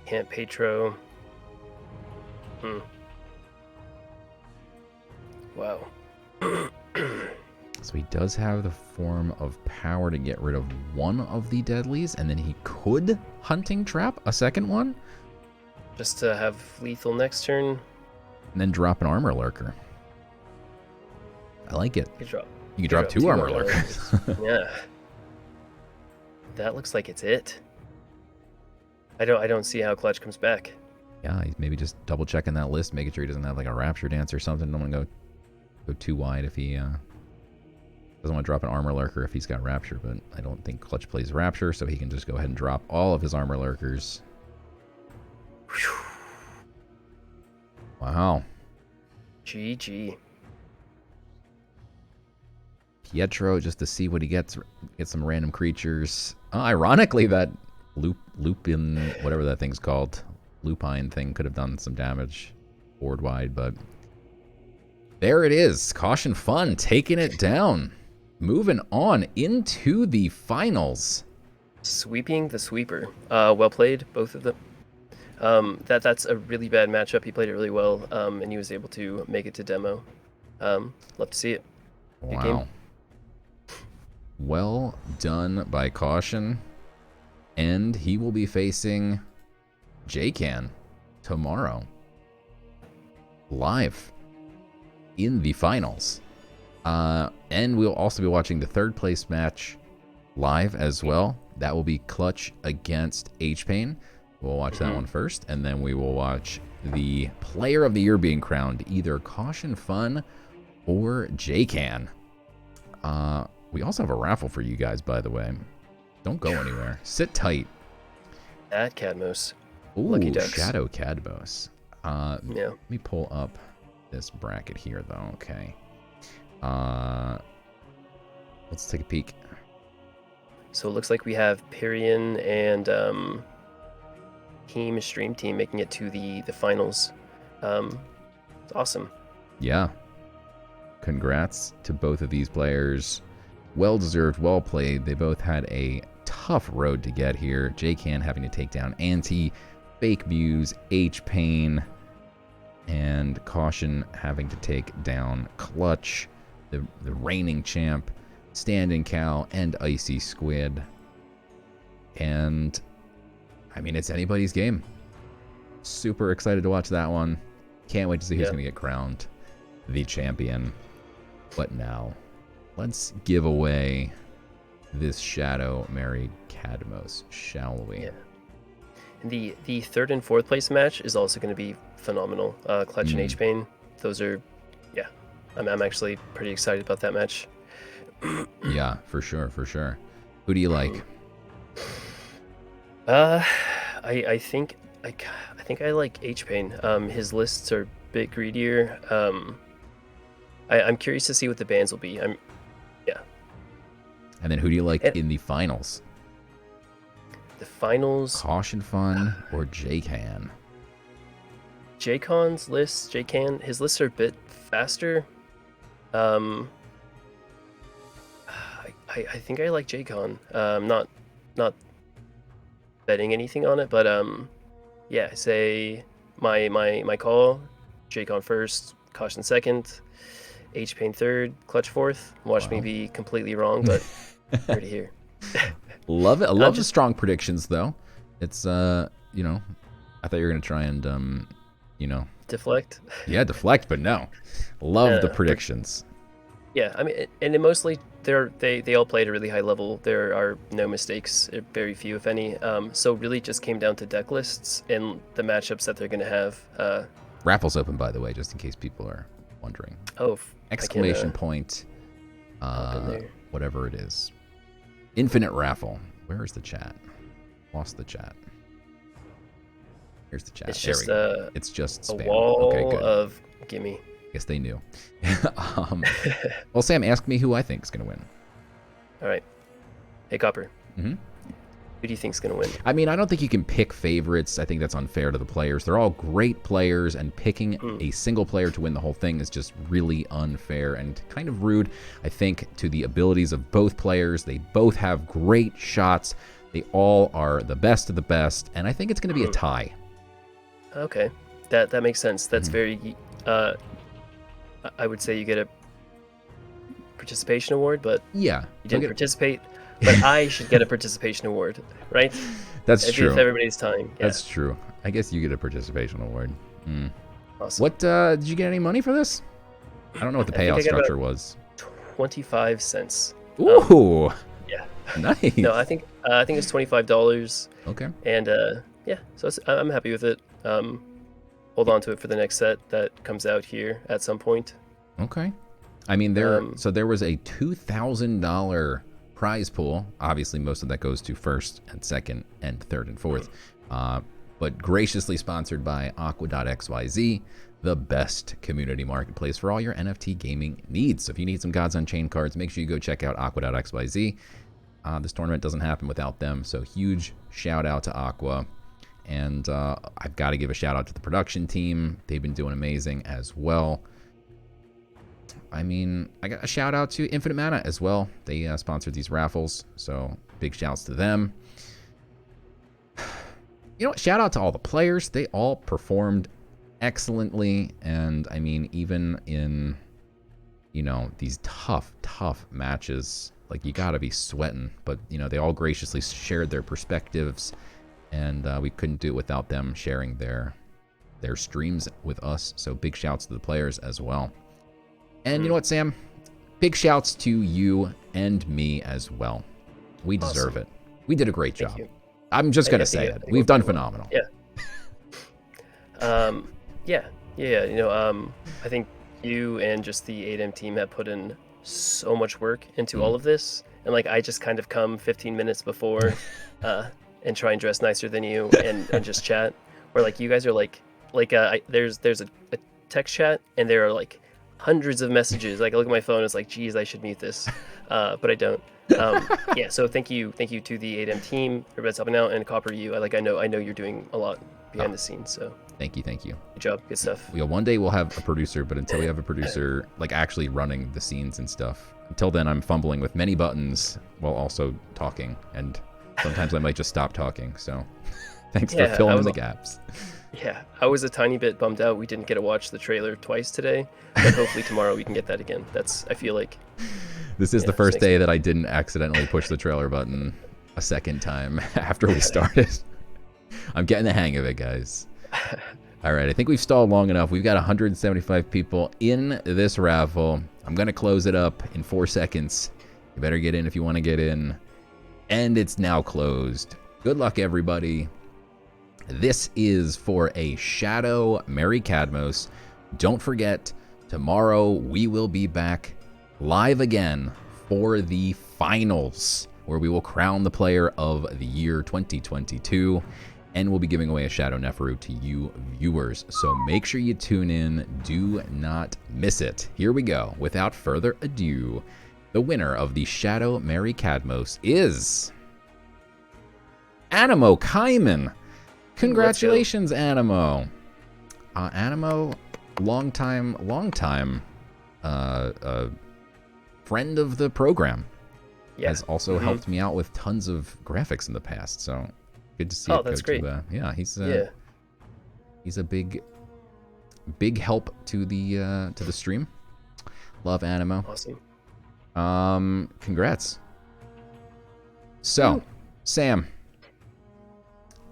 Can't Petro. Wow. So he does have the form of power to get rid of one of the deadlies, and then he could hunting trap a second one. Just to have lethal next turn. And then drop an armor lurker. I like it. You can drop 2 armor lurkers. Yeah. That looks like it's it. I don't see how Clutch comes back. Yeah, he's maybe just double checking that list, making sure he doesn't have like a rapture dance or something. Don't want to go too wide if he doesn't want to drop an armor lurker if he's got rapture, but I don't think Clutch plays rapture, so he can just go ahead and drop all of his armor lurkers. Wow. GG. Pietro, just to see what he gets, get some random creatures. Ironically, that lupin, whatever that thing's called, lupine thing could have done some damage board wide, but there it is. Caution Fun taking it down. Moving on into the finals. Sweeping the sweeper. Well played, both of them. That's a really bad matchup. He played it really well, and he was able to make it to demo. Love to see it. Good game. Wow. Well done by Caution. And he will be facing JKAN tomorrow. Live in the finals. And we'll also be watching the 3rd place match live as well. That will be Clutch against HPain. We'll watch that one first, and then we will watch the Player of the Year being crowned, either Caution Fun or JKAN. We also have a raffle for you guys, by the way. Don't go anywhere. Sit tight. At Cadmos. Ooh, Lucky Ducks. Shadow Cadmos. Yeah. Let me pull up this bracket here, though. Okay. Let's take a peek. So it looks like we have Perion and Stream Team making it to the finals. It's awesome. Yeah. Congrats to both of these players. Well deserved, well played. They both had a tough road to get here. JKAN having to take down Anti, FakeMews, HPain, and Caution having to take down Clutch, the reigning champ, standinkao, and iceysquid. And I mean, it's anybody's game. Super excited to watch that one. Can't wait to see who's going to get crowned. the champion. But now, let's give away this Shadow Mary Cadmos, shall we? Yeah. And the third and fourth place match is also going to be phenomenal. Clutch and HPain. Those are, yeah. I'm actually pretty excited about that match. Yeah, for sure, for sure. Who do you like? I think I like HPain. His lists are a bit greedier. I'm curious to see what the bans will be. Yeah. And then who do you like in the finals? The finals. cautionfun or JKAN? JKAN's lists, JKAN, his lists are a bit faster. I think I like JKAN. Not betting anything on it, but yeah, say my call, JKAN first, caution second, HPain third, clutch fourth. Watch me be completely wrong, but here to here. Love it. I love the strong predictions, though. It's you know, I thought you were gonna try and you know, deflect. Yeah, deflect, but no. Love the predictions. Yeah, I mean, and it mostly they all play at a really high level. There are no mistakes, very few if any. So really just came down to deck lists and the matchups that they're gonna have. Raffle's open, by the way, just in case people are wondering. Oh, exclamation point, whatever it is. Infinite raffle. Where is the chat? Lost the chat. Here's the chat. It's there just we go. It's just spam. a wall okay, good. of gimme. Guess they knew. Well, Sam, ask me who I think is going to win. All right. Hey, Copper. Mm-hmm. Who do you think's going to win? I mean, I don't think you can pick favorites. I think that's unfair to the players. They're all great players, and picking a single player to win the whole thing is just really unfair and kind of rude, I think, to the abilities of both players. They both have great shots. They all are the best of the best, and I think it's going to be a tie. Okay. That makes sense. That's very... I would say you get a participation award, but yeah, you didn't participate. But I should get a participation award, right? That's true. If everybody's tying. Yeah. That's true. I guess you get a participation award. Awesome. What did you get any money for this? I don't know what the payout structure was. 25 cents. Ooh. Yeah. Nice. No, I think it's $25. Okay. And yeah, so I'm happy with it. Hold on to it for the next set that comes out here at some point. Okay. I mean, so there was a $2,000 prize pool. Obviously, most of that goes to first and second and third and fourth. But graciously sponsored by Aqua.xyz, the best community marketplace for all your NFT gaming needs. So if you need some Gods Unchained cards, make sure you go check out Aqua.xyz. This tournament doesn't happen without them. So huge shout out to Aqua. And I've got to give a shout out to the production team. They've been doing amazing as well. I mean, I got a shout out to Infinite Mana as well. They sponsored these raffles, so big shouts to them. You know what? Shout out to all the players. They all performed excellently. And I mean, even in, you know, these tough matches, like you got to be sweating. But, you know, they all graciously shared their perspectives. And we couldn't do it without them sharing their streams with us. So big shouts to the players as well. And you know what, Sam? Big shouts to you and me as well. We deserve it. We did a great job. I'm just going to say it. We've done phenomenal. Yeah. Yeah. You know, I think you and just the 8M team have put in so much work into all of this. And like, I just kind of come 15 minutes before and try and dress nicer than you and just chat. Or like, you guys are like there's a text chat and there are like hundreds of messages. Like I look at my phone, it's like, geez, I should mute this, but I don't. Yeah, so thank you to the 8M team, everybody's helping out, and Copper, you. I know you're doing a lot behind the scenes. So thank you. Good job, good stuff. Yeah, one day we'll have a producer, but until we have a producer like actually running the scenes and stuff, until then I'm fumbling with many buttons while also talking, and sometimes I might just stop talking. So thanks for filling in the gaps. Yeah, I was a tiny bit bummed out we didn't get to watch the trailer twice today, but hopefully tomorrow we can get that again. I feel like... This is the first day that I didn't accidentally push the trailer button a second time after we started. I'm getting the hang of it, guys. All right, I think we've stalled long enough. We've got 175 people in this raffle. I'm going to close it up in 4 seconds. You better get in if you want to get in. And it's now closed. Good luck, everybody. This is for a Shadow Mary Cadmos. Don't forget, tomorrow we will be back live again for the finals, where we will crown the player of the year 2022. And we'll be giving away a Shadow Nackarub to you viewers. So make sure you tune in. Do not miss it. Here we go. Without further ado, the winner of the Shadow Mary Cadmos is Animo Kaiman. Congratulations, Animo. Animo, long time friend of the program. Yeah. Has also helped me out with tons of graphics in the past. So good to see you, that's Coach. great. Yeah, he's a big help to the stream. Love Animo. Awesome. Congrats. So, Sam,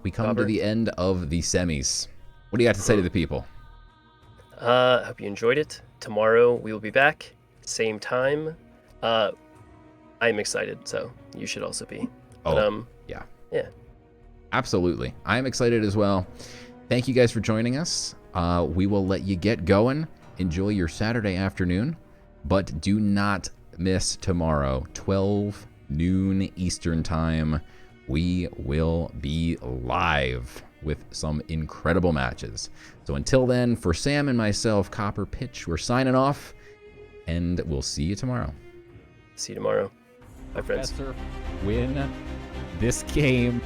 we come to the end of the semis. What do you got to say to the people? I hope you enjoyed it. Tomorrow we will be back, same time. I'm excited, so you should also be. Yeah. Yeah. Absolutely. I am excited as well. Thank you guys for joining us. We will let you get going. Enjoy your Saturday afternoon, but do not miss tomorrow, 12 noon Eastern time. We will be live with some incredible matches. So until then, for Sam and myself, Copper Pitch, we're signing off, and we'll see you tomorrow. See you tomorrow. Bye, friends. Professor, win this game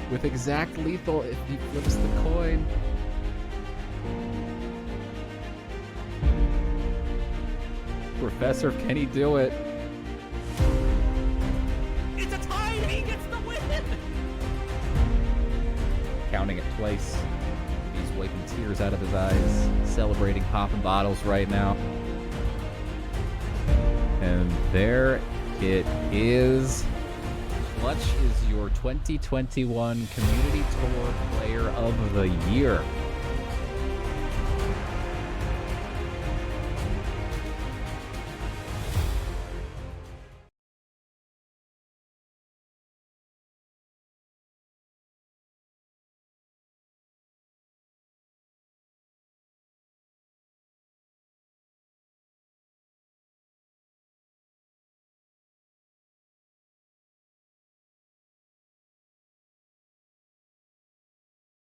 with exact lethal if he flips the coin. Professor, can he do it? It's a tie and he gets the win! Counting it twice. He's wiping tears out of his eyes, celebrating, popping bottles right now. And there it is. Clutch is your 2021 Community Tour Player of the Year.